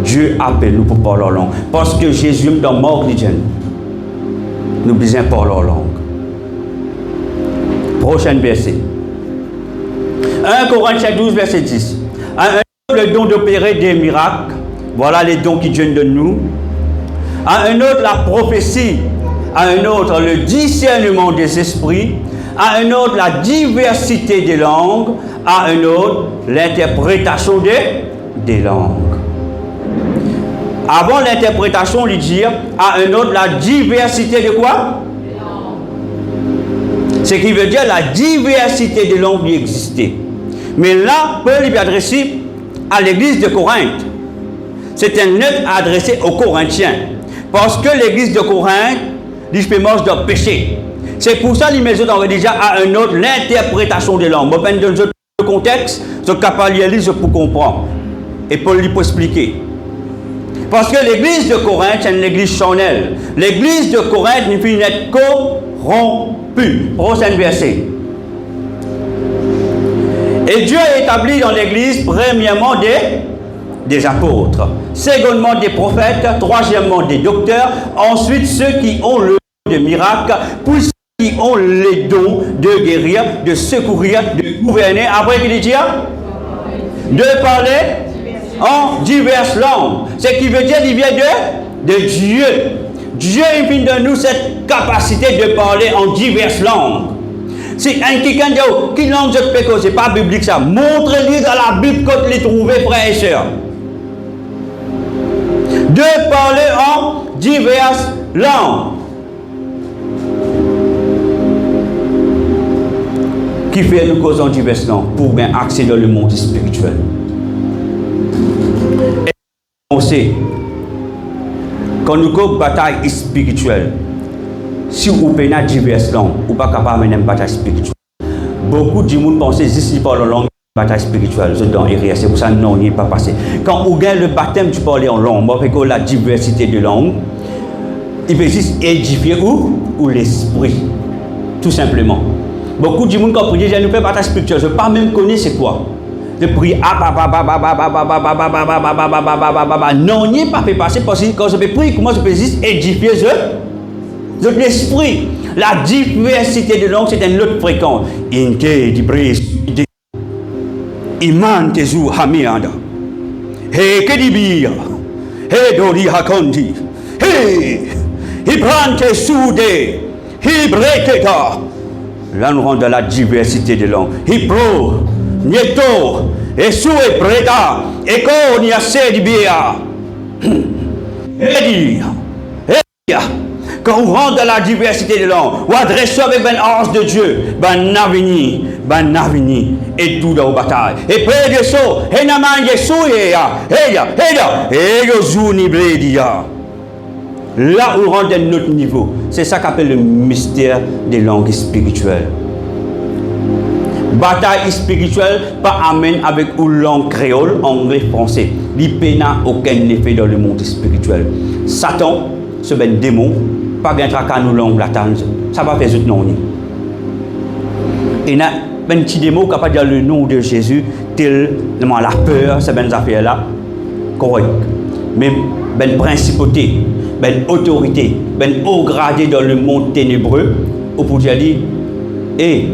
S3: Dieu appelle nous pour parler en langue. Parce que Jésus, dans mort nous besoin parler en langue. Prochain verset. 1 Corinthiens 12, verset 10. Un autre, le don d'opérer des miracles. Voilà les dons qui viennent de nous. À un autre, la prophétie. À un autre, le discernement des esprits. À un autre, la diversité des langues. À un autre, l'interprétation des langues. Avant l'interprétation, il dit à un autre, la diversité de quoi? Ce qui veut dire la diversité des langues qui existait. Mais là, Paul lui adressé à l'église de Corinthe. C'est un lettre adressé aux Corinthiens. Parce que l'église de Corinthe, dit je mange de péché. C'est pour ça qu'il met déjà à un autre l'interprétation des langues. Dans le contexte, je suis capable de lire pour comprendre. Et Paul lui peut expliquer. Parce que l'église de Corinthe, c'est une église charnelle. L'église de Corinthe ne finit être corrompue. Prochain verset. Et Dieu a établi dans l'église, premièrement, des apôtres, secondement, des prophètes, troisièmement, des docteurs, ensuite ceux qui ont le don de miracles, puis ceux qui ont les dons de guérir, de secourir, de gouverner. Après, qu'il dit de parler en diverses langues. Ce qui veut dire qu'il vient de Dieu. Dieu impose de nous cette capacité de parler en diverses langues. Si un quelqu'un dit, quelle langue je peux causer, c'est pas biblique ça. Montrez-lui dans la Bible quand les trouver, frères et sœurs. De parler en diverses langues. Qui fait nous causer en diverses langues pour bien accéder dans le monde spirituel. Et on sait, quand nous avons une bataille spirituelle, si vous avez diverses langues, vous n'êtes pas capable de mener une bataille spirituelle. Beaucoup de gens pensent que si vous parlez en langue, bataille spirituelle, c'est dans l'erreur. C'est pour ça que non, il n'est pas passé. Quand vous gagnez le baptême, tu parles en langue, avec la diversité de langues, il peut juste édifier ou l'esprit. Tout simplement. Beaucoup de gens qui ont dit, nous faisons bataille spirituelle, je ne sais pas même connaître c'est quoi. De prier, non, il n'est pas fait passer parce que quand je peux prier, comment je peux juste édifier l'esprit. La diversité de langues, c'est une autre fréquence. Inte di bris iman tezu hamianda. He kedibia. He dori hakondi. He ibrante sude. He breketa. Là, nous rentrons dans la diversité de langues. Hipro, nieto, esu e breta, eko ni ase di bia. Edi. Quand on rentre dans la diversité de langues, on adresse avec un ange de Dieu, ben avenir, et tout dans la bataille. Et près de ça, et naman Yesu là où on rentre à notre niveau, c'est ça qu'appelle le mystère des langues spirituelles. Bataille spirituelle, pas amène avec une langue créole, anglais, français. Il n'a aucun effet dans le monde spirituel. Satan, ce ben démon, pas de tracas nous langue latine, ça va faire autre nom. Il y a un petit démon capable de dire le nom de Jésus, tellement la peur, c'est ben affaire là, correct. Mais ben principauté, ben autorité, ben haut gradé dans le monde ténébreux, au pour dire, et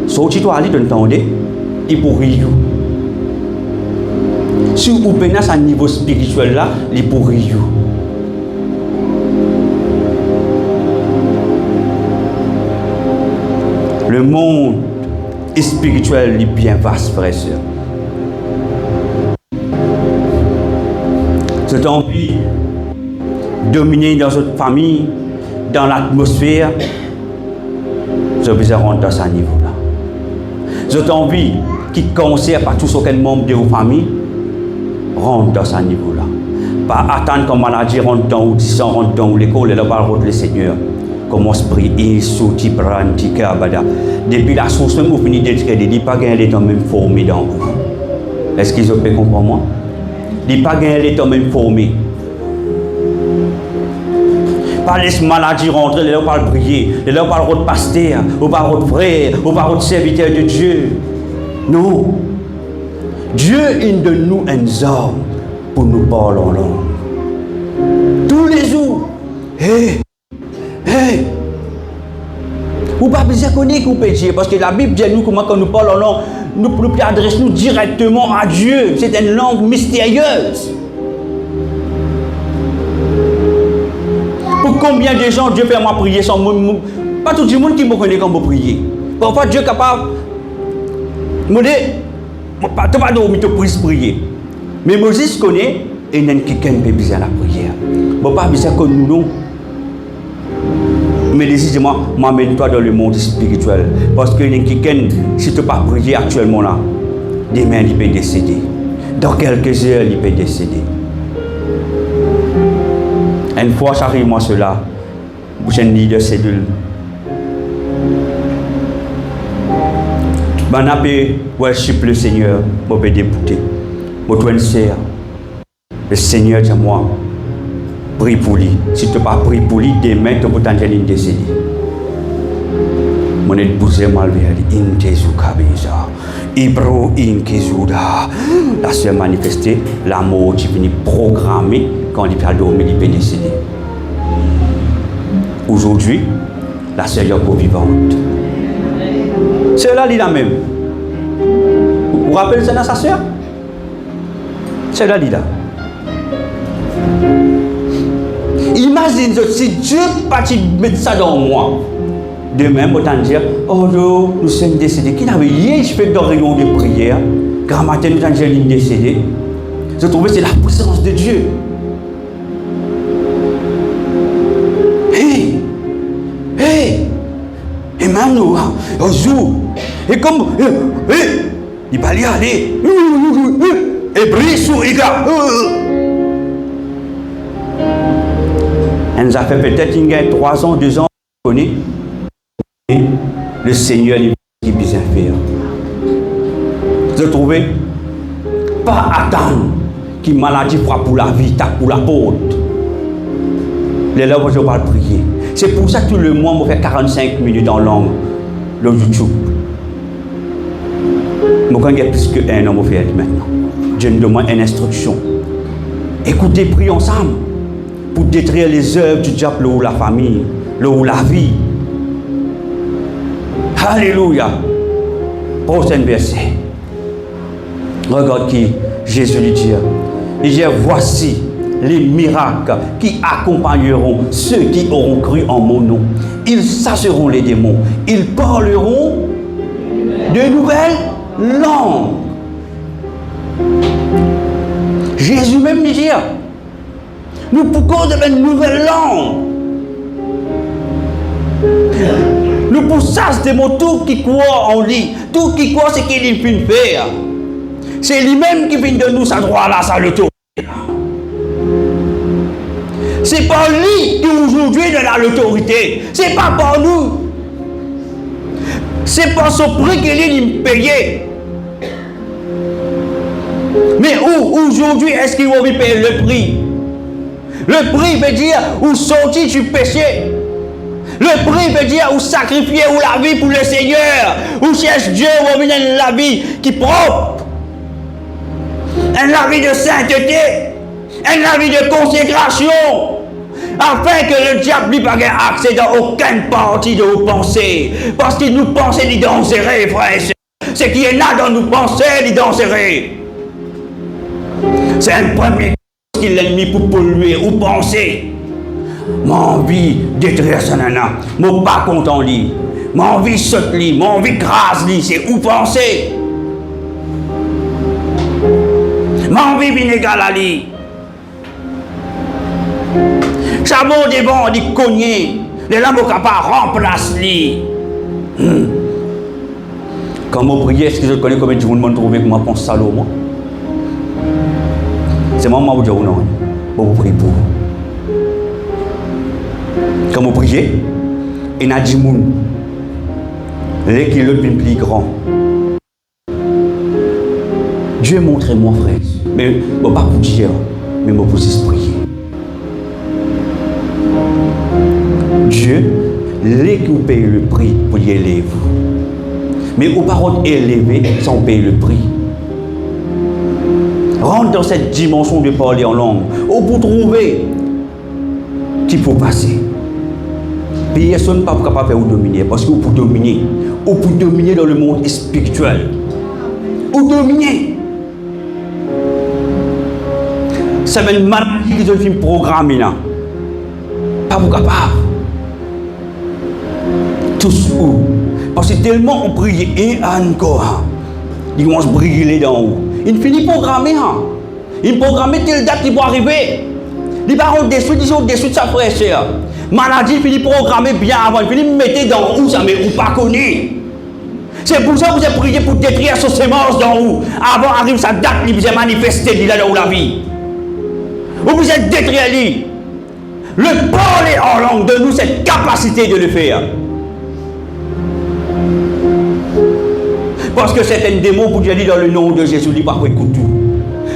S3: sorti-toi à l'entendez, il pour rire. Si vous venez à ce niveau spirituel là, il pour rire. Le monde spirituel est bien vaste, frère et sœur. Cette envie de dominer dans votre famille, dans l'atmosphère, je vous rentrer dans ce niveau-là. Cette envie qui concerne pas tous aucun membre de vos familles, rentre dans ce niveau-là. Pas attendre comme maladie rentre dans ou 10 ans rentre dans l'école et là par le Seigneur. Commence à prier, sauter, prendre, depuis la source même, vous finissez d'être créé, il n'y a pas gagné l'état même formé dans vous. Est-ce qu'ils ont pu comprendre moi? Il n'y a pas gagné l'état même formé. Pas laisser maladie rentrer, les gens parlent prier, les gens parlent de pasteur, ou parlent de frère, ou parlent de serviteur de Dieu. Non. Dieu il donne nous un homme pour nous parler en langue. Tous les jours. Hey! Hey! Ou pas besoin connaître qu'on peut dire, parce que la Bible dit nous comment quand nous parlons en langue, nous pouvons adresser nous directement à Dieu. C'est une langue mystérieuse. Pour combien de gens Dieu fait moi prier sans moi? Pas tout le monde qui me connaît quand je prie. Parfois Dieu est capable de pas de prier. Mais Moïse connaît et il y a quelqu'un qui a besoin de la prière. Bon, pas besoin que nous non. Mais décidément, m'amène-toi dans le monde spirituel. Parce que quelqu'un, si tu ne peux pas prier actuellement là, demain il peut décéder. Dans quelques heures, il peut décéder. Une fois, j'arrive moi cela, j'ai une leader cellule. Je vais worship le Seigneur, je vais débouter. Je vais faire. Le Seigneur dit à moi, prie pour lui. Si tu ne pas prier pour lui, demain tu peux t'entendre décéder. Je vais bouger mal vers lui. Ibro inkezuda. La sœur manifestée, l'amour qui vient programmer quand il peut dormir, il peut décéder. Aujourd'hui, la sœur est encore vivante. C'est là, il a même. Vous vous rappelez ça dans sa sœur? C'est là, il a. Imagine si Dieu parti mettre ça dans moi. Demain, pour t'en dire, oh non, nous sommes décédés. Qui n'avait rien fait de réunion de prière. Grand matin, nous sommes décédés. Je trouve que c'est la puissance de Dieu. Hey! Hey! Et maintenant, on joue. Et comme, il va y aller. Et brille sur les gars. Elle nous a fait peut-être 3 ans, 2 ans, on connaît. Et le Seigneur qui bien faire. Je trouvais pas attendre qu'il maladie frappe pour la vie, tape pour la porte. Les lèvres, je vais prier. C'est pour ça que tout le mois, je fais 45 minutes en langue, dans YouTube. Je connais plus qu'un an, je fais maintenant. Dieu nous demande une instruction. Écoutez, prions ensemble pour détruire les œuvres du diable ou la famille, ou la vie. Alléluia. Prochain verset. Regarde qui Jésus lui dit. Il dit, voici les miracles qui accompagneront ceux qui auront cru en mon nom. Ils chasseront les démons. Ils parleront de nouvelles langues. Jésus même dit, nous pouvons devenir une nouvelle langue. Nous poussons des mots, tout qui croit en lui, tout qui croit ce qu'il vient faire. C'est lui-même qui vient de nous sa droit là, sa l'autorité. C'est pas lui qui aujourd'hui donne l'autorité. C'est pas par nous. C'est pas son prix qu'il est payé. Mais où aujourd'hui est-ce qu'il va payer le prix? Le prix veut dire où sortir du péché. Le prix veut dire où sacrifier ou la vie pour le Seigneur. Où cherche Dieu ou venir la vie qui est propre. La vie de sainteté. La vie de consécration. Afin que le diable n'ait pas accès dans aucune partie de vos pensées. Parce qu'il nous pensait d'y danserait, frères et sœurs. Ce qui est là dans nos pensées, d'y danserait. C'est un premier qu'il a mis pour polluer ou penser. Mon envie détruire ça nana, mon pas content lui, mon envie saute lui, mon envie grâce lui, c'est où penser. Mon envie vinaigre à lui. Chabon des bons, dit cogner, les lames au capard remplace lui. Quand je prie, est-ce que je connais combien de monde trouvé que moi pense salaud moi? C'est moi vous dis ou non? Bon, vous priez pour vous. Quand vous priez, il y a des gens qui sont le plus grand. Dieu montre-moi, frère. Mais bon, pas pour dire, mais pour prier. Dieu, les qui payent le prix pour y élever. Mais aux paroles élevées sans payer le prix. Rentre dans cette dimension de parler en langue. Ou pour trouver qu'il faut passer. Puis personne n'est pas capable de vous dominer. Parce que vous pouvez dominer. Ou pour dominer dans le monde spirituel. Ou dominer. C'est une maladie qui est programmée là. Pas vous capable. Tous où. Parce que tellement on prie et encore. Ils commencent à briller d'en haut. Il finit programmer. Il programme telle date qui va arriver. Les parents déçus, ils sont déçus de sa frère. Maladie finit programmer bien avant. Il finit mettre dans haut, ça mais ou pas connu. C'est pour ça que vous avez prié pour détruire ce sémence d'en haut. Avant arrive sa date, il vous a manifesté là dans la vie. Vous êtes détruire lui. Le parler en langue de nous, cette capacité de le faire. Parce que c'est un démon pour dire dans le nom de Jésus, il pas écoute tout.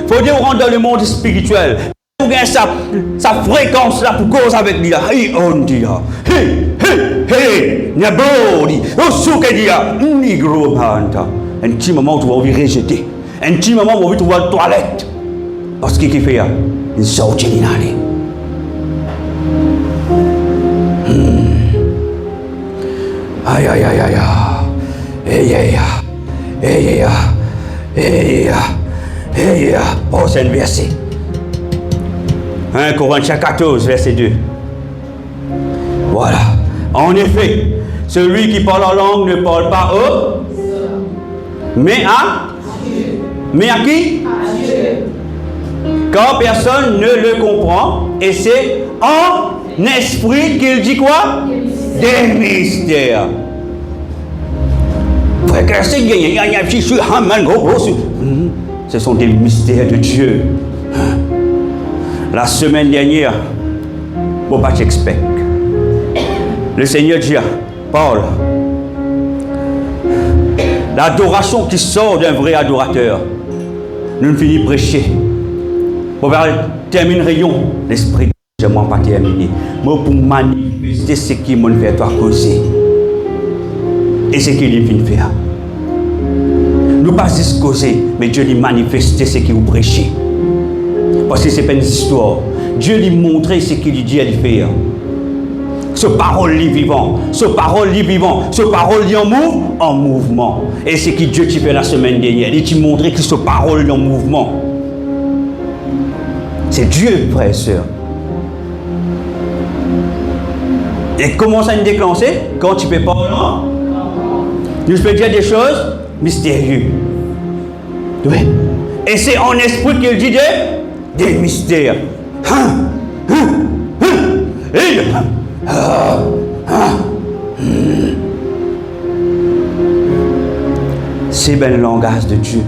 S3: Il faut dire rentrer dans le monde spirituel. Pour gagner sa fréquence là pour cause avec lui là. Hey, on dit là. Hey, Nabodi. On souke dit là. Nigro manta. Un petit moment où tu vas ouvrir rejeter. Un petit moment où tu vas la toilette. Parce qu'il fait là. Il sort de l'inale. Aïe aïe aïe aïe. Aïe aïe aïe. Prochain verset. 1 Corinthiens 14, verset 2. Voilà. En effet, celui qui parle en langue ne parle pas mais à Dieu. Mais à qui? À Dieu. Quand personne ne le comprend, et c'est en esprit qu'il dit quoi? Des mystères. Ce sont des mystères de Dieu. La semaine dernière, bon, pas t'explique. Le Seigneur dit, Paul, l'adoration qui sort d'un vrai adorateur, nous finissons de prêcher. Pour terminer rayon, l'esprit, je ne m'en pas terminé. Mais pour manifester ce qui m'a fait toi causer. Et ce qu'il vient de faire. Nous pas juste causer, mais Dieu lui manifester ce qu'il vous prêchez. Parce que ce n'est pas une histoire. Dieu lui montrer ce qu'il lui dit à lui faire. Ce parole est vivant. Ce parole est vivant. Ce parole est en mouvement. Et ce que Dieu t'a fait la semaine dernière. Il t'a montré que ce parole est en mouvement. C'est Dieu, frère et soeur. Et comment ça nous déclencher? Quand tu peux parler, tu peux dire des choses mystérieuses. Oui. Et c'est en esprit qu'il dit des mystères. C'est bien le langage de Dieu.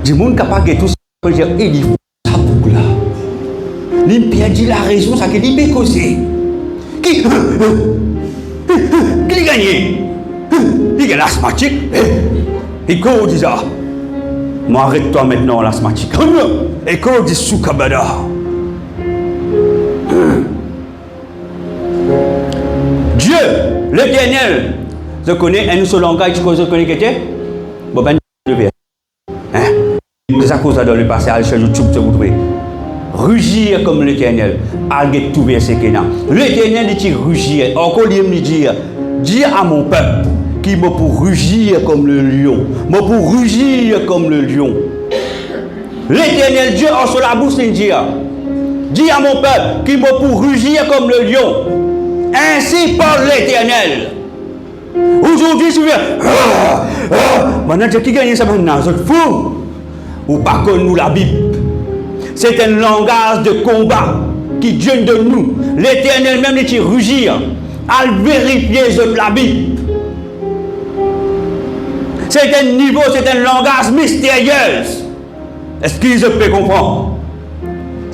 S3: Du monde capable de tout ça, peut dire, il faut ça pour là. Il dit la raison, ça qu'il dit causer. Qui gagne? Il est l'asthmatique. Et qu'on dit ça? Moi, arrête-toi maintenant, l'asthmatique. Et qu'on dit soukabada. Dieu, l'Éternel, je connais un seul langage que je connais qui était. Bon, ben, je vais. C'est ça cause dans le passé, à sur YouTube, vous trouvez. Rugir comme l'Éternel. Algue tout verset qu'il y a. L'Éternel dit rugir. Encore, il me dit, dis à mon peuple qui m'a pour rugir comme le lion. M'a pour rugir comme le lion. L'Éternel Dieu en sur la bouche, il dit, dis à mon peuple qui m'a pour rugir comme le lion. Ainsi parle l'Éternel. Aujourd'hui, tu viens. Maintenant, qui gagne ça maintenant? C'est fou. Ou pas que nous la Bible. C'est un langage de combat qui vient de nous. L'Éternel même dit rugir. À vérifier la Bible. C'est un niveau, c'est un langage mystérieux. Est-ce qu'ils peuvent comprendre?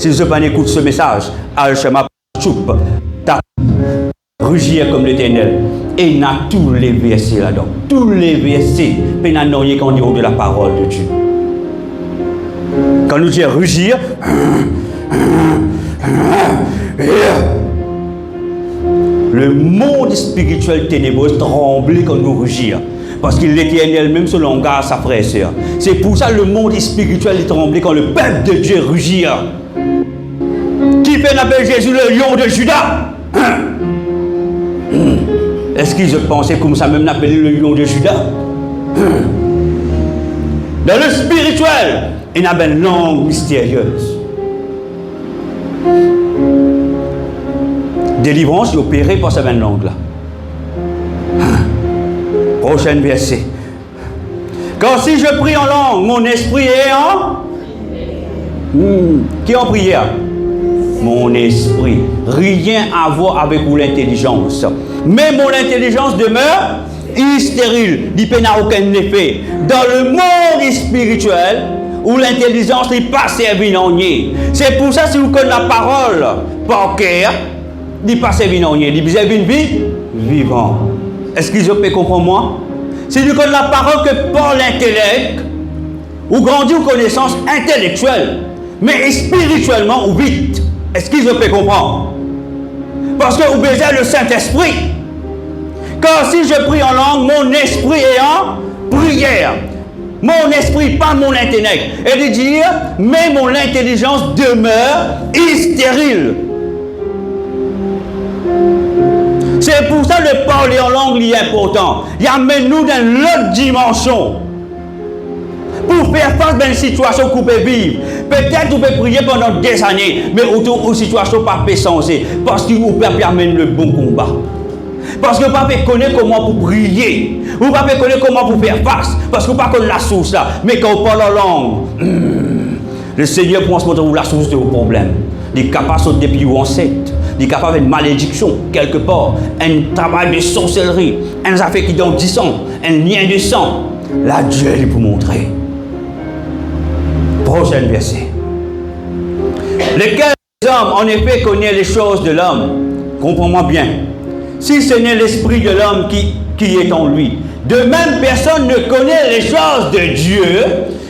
S3: Si vous pas écoute ce message, Al-Shema Choup, t'as rugir comme l'Éternel. Et il y a tous les versets là-dedans. Tous les versets, il y a rien qu'on dit de la parole de Dieu. Quand nous disons rugir, le monde spirituel ténébreux tremble quand nous rugir. Parce qu'il l'Éternel même ce langage sa frère et sœur. C'est pour ça que le monde spirituel est tremblé quand le peuple de Dieu rugit. Qui fait appeler Jésus le lion de Judas? Est-ce qu'ils pensaient comme ça même appelé le lion de Judas? Dans le spirituel, il y a une langue mystérieuse. Délivrance est opérée par cette langue-là. Prochain verset. Car si je prie en langue, mon esprit est en... Qui en prière? Mon esprit. Rien à voir avec l'intelligence. Mais mon intelligence demeure stérile. Il n'a aucun effet. Dans le monde spirituel, où l'intelligence n'est pas servie non nier. C'est pour ça, si vous connaissez la parole par cœur, il n'est pas servi non nier. Il vous avez une vie vivante. Est-ce que vous pouvez comprendre moi? Si vous connaissez la parole que par l'intellect, vous grandissez aux connaissances intellectuelles, mais spirituellement, vous vite. Est-ce que vous pouvez comprendre? Parce que vous baisez le Saint-Esprit. Car si je prie en langue, mon esprit est en prière. Mon esprit, pas mon intellect. Et de dire, mais mon intelligence demeure stérile. C'est pour ça que le parler en langue est important. Il amène nous dans l'autre dimension. Pour faire face à une situation que vous pouvez vivre. Peut-être vous pouvez prier pendant des années, mais autour d'une situation pas sensée. Parce que vous pouvez amener le bon combat. Parce que vous ne pouvez pas connaître comment vous prier. Vous ne pouvez pas connaître comment vous faire face. Parce que vous ne pouvez pas connaître la source là. Mais quand vous parlez en langue, le Seigneur pense montrer vous la source de vos problèmes. Il est capable de sauter depuis vos ancêtres. Il est capable de malédiction quelque part. Un travail de sorcellerie. Un affaire qui donne 10 ans. Un lien de sang. Là, Dieu est pour montrer. Prochain verset. Lesquels hommes, en effet, connaissent les choses de l'homme. Comprends-moi bien. Si ce n'est l'esprit de l'homme qui est en lui. De même, personne ne connaît les choses de Dieu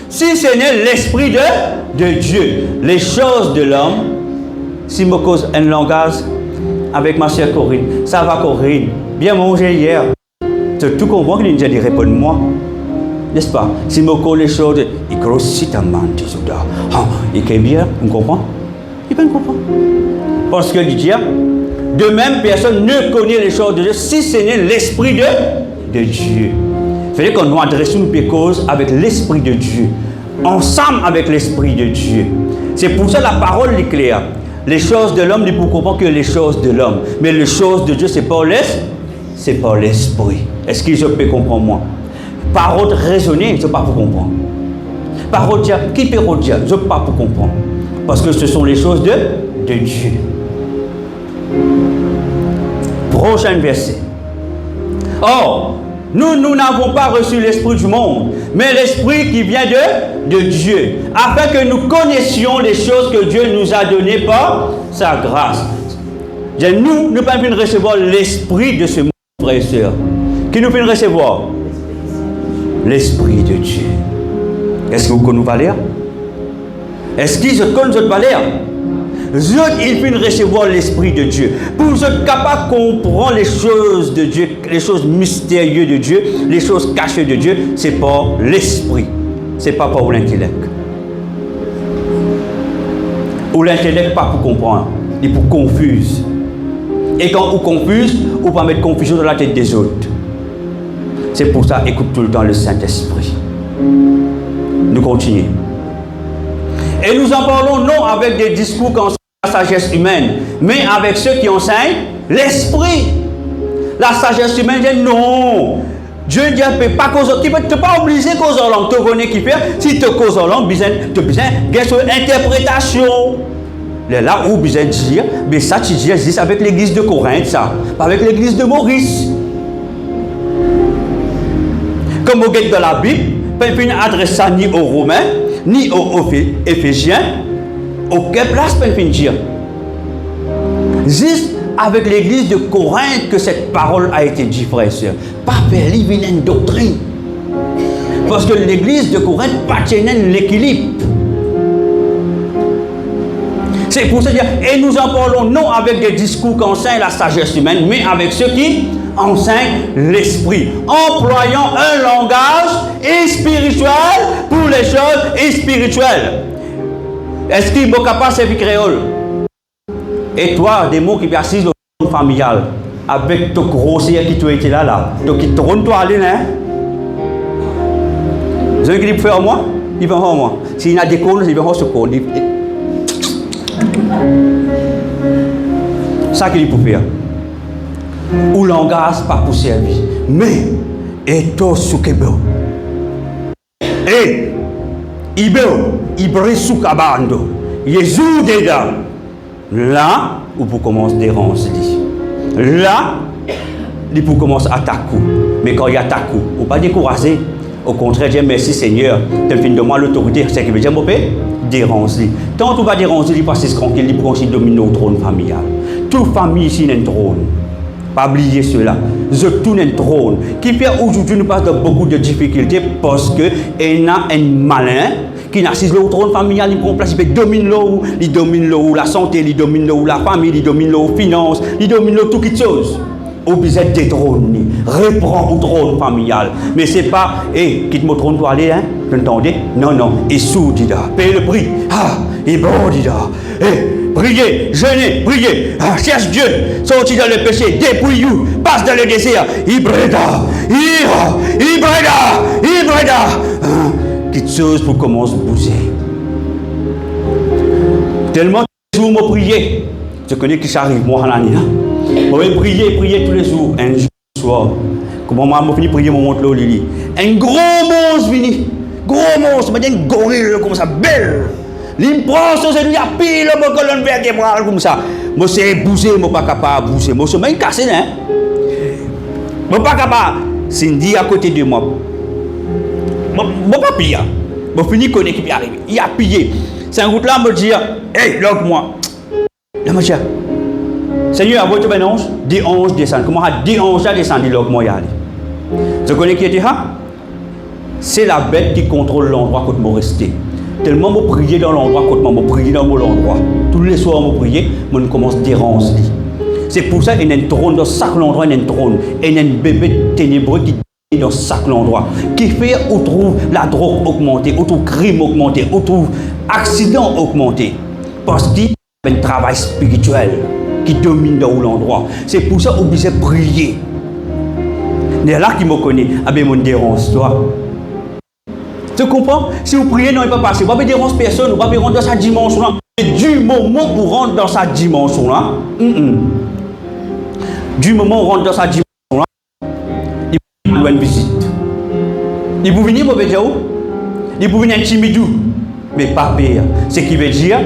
S3: si ce n'est l'esprit de Dieu. Les choses de l'homme, si je cause un langage avec ma chère Corinne, ça va Corinne, bien mangé hier. Tu tout comprends qu'il nous a dit réponds-moi. N'est-ce pas? Si je cause les choses, il grossit un man, il est bien, on comprend? Il peut comprendre. Parce que il dit, de même, personne ne connaît les choses de Dieu si ce n'est l'Esprit de Dieu. Il fallait qu'on nous adresse une cause avec l'Esprit de Dieu, ensemble avec l'Esprit de Dieu. C'est pour ça que la parole est claire. Les choses de l'homme, il ne peut comprendre que les choses de l'homme. Mais les choses de Dieu, c'est pas l'Esprit. Est-ce que je peux comprendre moi? Parole raisonnée, je ne peux pas pour comprendre. Parole dire, qui peut dire, je ne peux pas pour comprendre. Parce que ce sont les choses de Dieu. Prochain verset. Or, nous n'avons pas reçu l'esprit du monde, mais l'esprit qui vient de Dieu, afin que nous connaissions les choses que Dieu nous a données par sa grâce. Nous ne pouvons pas recevoir l'esprit de ce monde, frères et sœurs. Qui nous peut recevoir? L'esprit de Dieu. Est-ce que vous connaissez Valère? Est-ce qu'ils se connaissent votre Valère? Il peut recevoir l'Esprit de Dieu. Pour être capable de comprendre les choses de Dieu, les choses mystérieuses de Dieu, les choses cachées de Dieu, c'est par l'Esprit. Ce n'est pas par l'intellect. Ou l'intellect, pas pour comprendre, il est pour confuse. Et quand on confuse, on va mettre confusion dans la tête des autres. C'est pour ça, écoute tout le temps le Saint-Esprit. Nous continuons. Et nous en parlons non avec des discours comme la sagesse humaine, mais avec ceux qui enseignent l'esprit. La sagesse humaine dit non. Dieu dit ne peut pas causer. Tu n'es pas obligé de causer en langue. Tu connais qui fait. Si tu causes en langue, tu as besoin d'une interprétation. Là où besoin de dire, mais ça tu dis avec l'église de Corinthe, ça, pas avec l'église de Maurice. Comme on dit dans la Bible, il ne adresse ça ni aux Romains, ni aux Éphésiens, aucune place pour finir. Juste avec l'église de Corinthe que cette parole a été dite, frères et sœurs. Pas faire une doctrine. Parce que l'église de Corinthe pas tenait l'équilibre. C'est pour ça dire, et nous en parlons non avec des discours qui enseignent la sagesse humaine, mais avec ceux qui enseignent l'esprit, employant un langage spirituel pour les choses spirituelles. Est-ce qu'il est capable de servir créole? Et toi, des mots qui sont assis dans le familial, avec ton grossier qui tu étais là, donc qui tourne toi aller, hein? Vous savez qu'il peut faire moi? Il va faire moi. S'il y a des cônes, il va faire ce cône. Ça qu'il peut faire. Ou langage pas pour servir. Mais, et toi, ce que bon. Et, il brille sous cabando. Jésus dedans. Là, où vous commencez à déranger. Là, il peut commencer à attaquer. Mais quand il attaque, vous ne pas décourager. Au contraire, Dieu merci Seigneur. Tu me donnes l'autorité. C'est ce qui veut dire, mon père, déranger. Tant qu'on va déranger, il passe tranquille, il peut dominer au trône familial. Toute famille ici n'a un trône. Pas oublier cela. Je tourne un trône. Qui fait aujourd'hui nous passe de beaucoup de difficultés parce que il y a un malin qui n'assise le trône familial, il prend place, il domine l'eau, la santé, il domine l'eau, la famille, il domine l'eau, finance, il domine l'eau, toutes les choses. Obligé de détrôner, reprend au trône familial. Mais c'est pas, quitte mon trône pour aller, hein, vous entendez? Non, et sous, dit là, paye le prix. Ah, et bon, dit là. Priez, jeûnez, priez, cherche Dieu, sortis dans le péché, dépouille-vous, passe dans le désert, Ibreda, quelque chose pour commencer à bouger. Tellement de jours, je prier. Je connais qui s'arrive, moi, en l'année. Je vais prier tous les jours, un jour, soir. Comment je finis de prier, je monte là, Lili. Un gros monstre venu, un gorille comme ça, belle. L'impression, c'est qu'il y a pile de colonne vertébrale comme ça. Moi, c'est bouger, je ne suis pas capable de bouger. Moi, je suis même cassé, hein. Je ne suis pas capable. Cindy à côté de moi. Je ne suis pas pire. Je finis de connaître qui arrive. Il a pillé. C'est un route là, me dire, hey, log-moi. Là, monsieur. Seigneur, vous avez un ange, des anges descendent. Comment des anges descendent, log-moi, y aller. Tu connais qui était là? C'est la bête qui contrôle l'endroit où je rester. Tellement je prier dans l'endroit, quand je prier dans l'endroit. Tous les soirs, je prier, je commence à déranger. C'est pour ça qu'il y a un trône dans chaque endroit, il y a un trône. Et il y a un bébé ténébreux qui est dans chaque endroit. Qui fait, on trouve la drogue augmentée, on trouve le crime augmenté, on trouve l'accident augmenté. Parce qu'il y a un travail spirituel qui domine dans l'endroit. C'est pour ça qu'on est obligé de prier. Mais là qui me connaît, je me dérange, toi. Tu comprends? Si vous priez, non, il ne va pas passer. Vous ne pouvez pas déranger personne, vous ne pouvez pas rentrer dans sa dimension-là. Et du moment où vous rentrez dans sa dimension-là, du moment où vous rentrez dans sa dimension-là, il peut venir une visite. Il peut venir, mauvais Dieu, il peut venir intimidé, mais pas pire. Ce qui veut dire,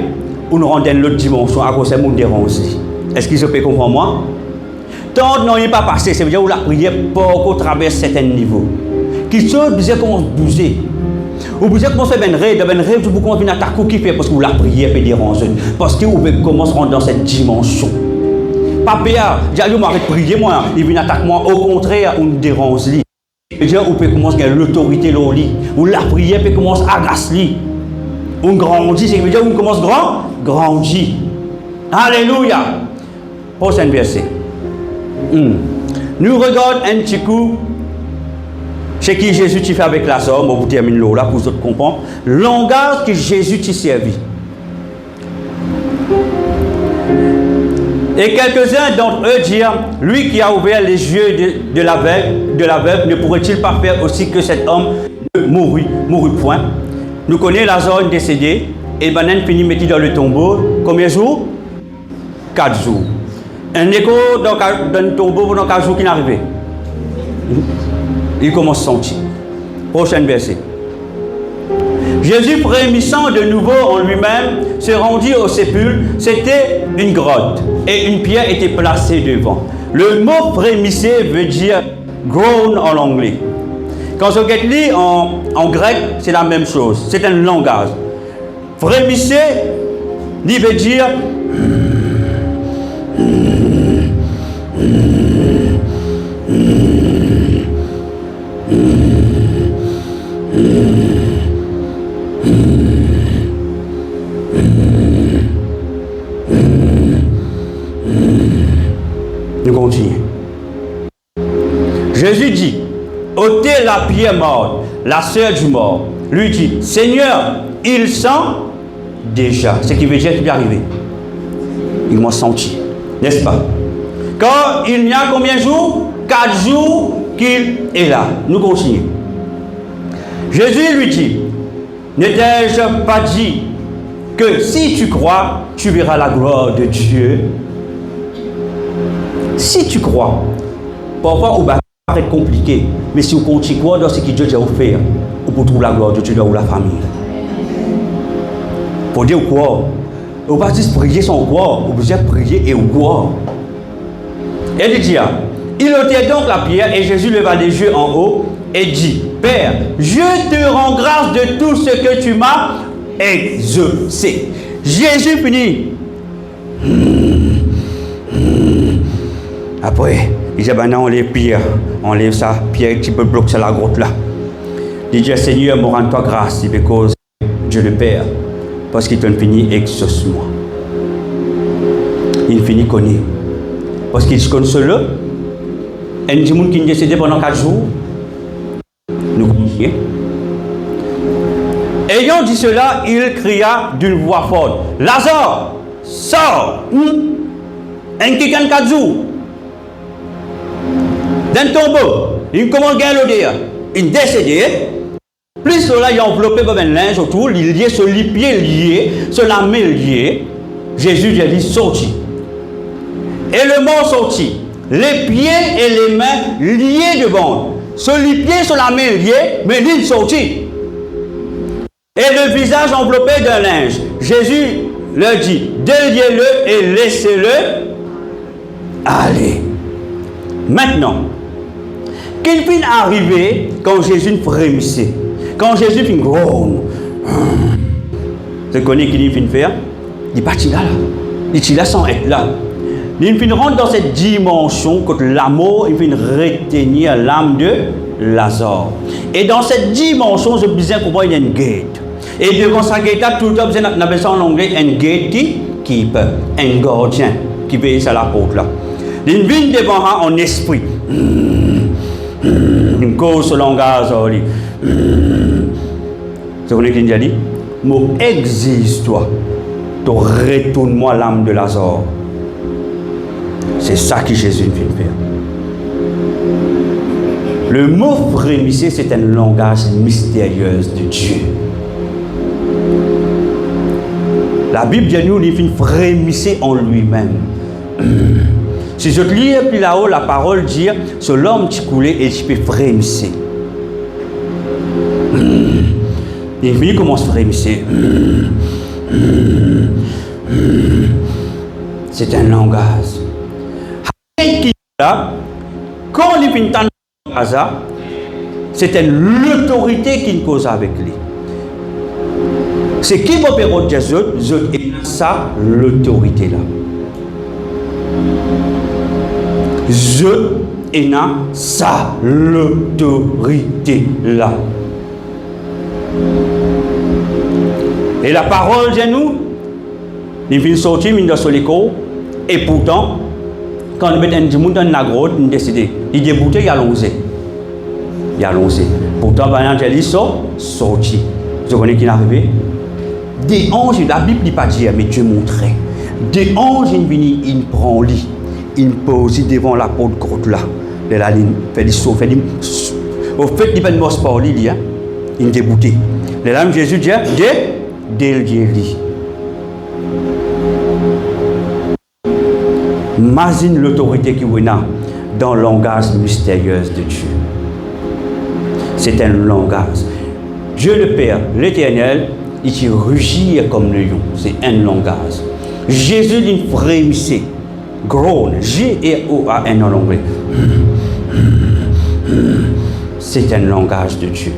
S3: on rentre dans l'autre dimension à cause de mon dérange. Est-ce qu'ils peuvent comprendre moi? Tant que non, il n'est pas passé, ça veut dire que la prière peut traverser certains niveaux. Qui sont obligés de commencer à bouger. Vous pouvez commencer à faire un rêve, vous pouvez venir attaquer qui fait parce que vous la prière peut déranger. Parce que vous pouvez commencer à rentrer dans cette dimension. Pas pire, j'ai m'arrête de prier, moi, il vient attaquer moi, au contraire, on nous dérange. Déjà, vous pouvez commencer à l'autorité là, ou la prière peut commencer à agacer. On grandit, c'est dire on commence à grandir. Alléluia. Prochain verset. Nous regardons un petit coup. Ce que Jésus fait avec Lazare, on vous termine là pour vous comprendre. Le langage que Jésus t'a servi. Et quelques-uns d'entre eux dirent, lui qui a ouvert les yeux de l'aveugle, ne pourrait-il pas faire aussi que cet homme ne mourut point? Nous connaissons Lazare décédé, et Banan finit mettre dans le tombeau. Combien de jours? 4 jours. Un écho dans le tombeau pendant 4 jours qui n'est arrivé. Il commence à sentir. Prochain verset. Jésus, frémissant de nouveau en lui-même, se rendit au sépulcre. C'était une grotte et une pierre était placée devant. Le mot frémissait veut dire groan en anglais. Quand on lit en grec, c'est la même chose. C'est un langage. Frémissait Il veut dire nous continuons. Jésus dit, ôtez la pierre morte. La sœur du mort lui dit, Seigneur, il sent déjà. Ce qui veut dire qu'il est arrivé. Il m'a senti, n'est-ce pas? Quand il n'y a combien de jours? 4 jours qu'il est là. Nous continuons. Jésus lui dit, n'ai-je pas dit que si tu crois, tu verras la gloire de Dieu? Si tu crois, parfois, va paraître compliqué, mais si vous continuez dans ce que Dieu a offert, vous pouvez trouver la gloire de Dieu dans la famille. Pour dire quoi? Vous ne pouvez pas juste prier sans quoi, vous pouvez prier et quoi. Elle dit, il ôtait donc la pierre et Jésus leva les yeux en haut et dit, Père, je te rends grâce de tout ce que tu m'as exaucé. Jésus finit. Après, il dit, ben non, on lève pierre, on lève ça, pierre qui peut bloquer sur la grotte là. Il dit, Seigneur, me rends-toi grâce, parce que Dieu le Père, parce qu'il t'a fini exauce-moi. Il finit connu. Parce qu'il se connaît seul. Et il y a des gens qui ont décédé pendant 4 jours. Nous connaissons. Ayant dit cela, il cria d'une voix forte, Lazare, sors! Un qui gagne 4 jours. Dans le tombeau, il commence à gagner l'odeur. Il est décédé. Plus cela, il a enveloppé un linge autour, il est lié sur les pieds liés, sur la main liée. Jésus lui a dit, sorti. Et le mort sortit, les pieds et les mains liés devant. Sur les pieds, sur la main liée, mais l'île sortit. Et le visage enveloppé d'un linge. Jésus leur dit, déliez-le et laissez-le aller. Maintenant, qu'il finit arriver quand Jésus frémissait, quand Jésus finit grogne. Vous connaissez qu'il finit faire? Il n'est pas là. Il est là sans être là. Il finit rentrer dans cette dimension que l'amour, il finit retenir l'âme de Lazare. Et dans cette dimension, je besoin comprendre il y a une gate. Et devant sa gate, tout le temps, on appelle ça en anglais un gatekeeper, un gardien qui veille sur la porte là. Il vient devant en esprit. Une cause sur le langage. C'est ce qu'il a dit. Mot existe-toi. Retourne-moi l'âme de Lazare. C'est ça que Jésus vient faire. Le mot frémissé, c'est un langage mystérieux de Dieu. La Bible dit nous, il frémissait en lui-même. Si je te lis plus là-haut, la parole dit ce l'homme qui coulait et qui peut frémisser. Il finit commence à frémisser. C'est un langage. Quand il finit dans le langage, c'est l'autorité qui cause avec lui. C'est qui va faire Jésus, et ça, l'autorité là. Je et ça, l'autorité là. Et la parole de nous, il vient sortir de l'école, et pourtant, quand on met un monde dans la grotte, il décide, il débouté, il a lancé. Il a lancé. Pourtant, il sort, sorti. Vous connaissez qui est arrivé? Des anges, la Bible ne dit pas dire, mais Dieu montrait. Des anges, il vient, il prend lit. Il pose devant la porte grotte là. De la ligne, fait des sauts, fait des. Au fait, il ne peut pas parler, il est débouté. Le lame Jésus dit, déliez-lui. Imagine l'autorité qui est dans le langage mystérieux de Dieu. C'est un langage. Dieu le Père, l'Éternel, il te rugit comme le lion. C'est un langage. Jésus, il frémissait. Groan, G-R-O-A-N en anglais. C'est un langage de Dieu.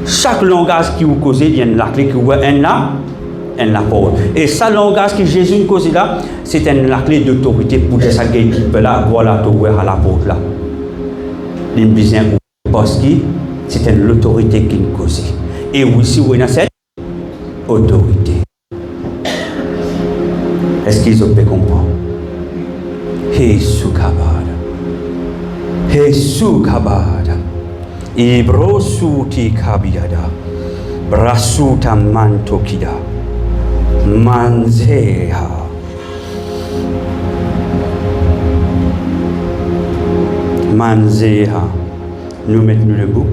S3: Chaque langage qui vous cause, il y a une clé qui vous un là, et la parole. Et ça, le langage que Jésus nous cause là, c'est la clé d'autorité pour que ça peut là, voilà, à la porte là. Parce que c'est l'autorité qui nous cause. Et aussi, vous avez cette autorité. Est-ce qu'ils ont pu comprendre? Jésus kabada. Jésus kabada. Ibrosuti kabiada. Brasuta mantokida. Manzeha. Manzeha. Nous mettons le bout.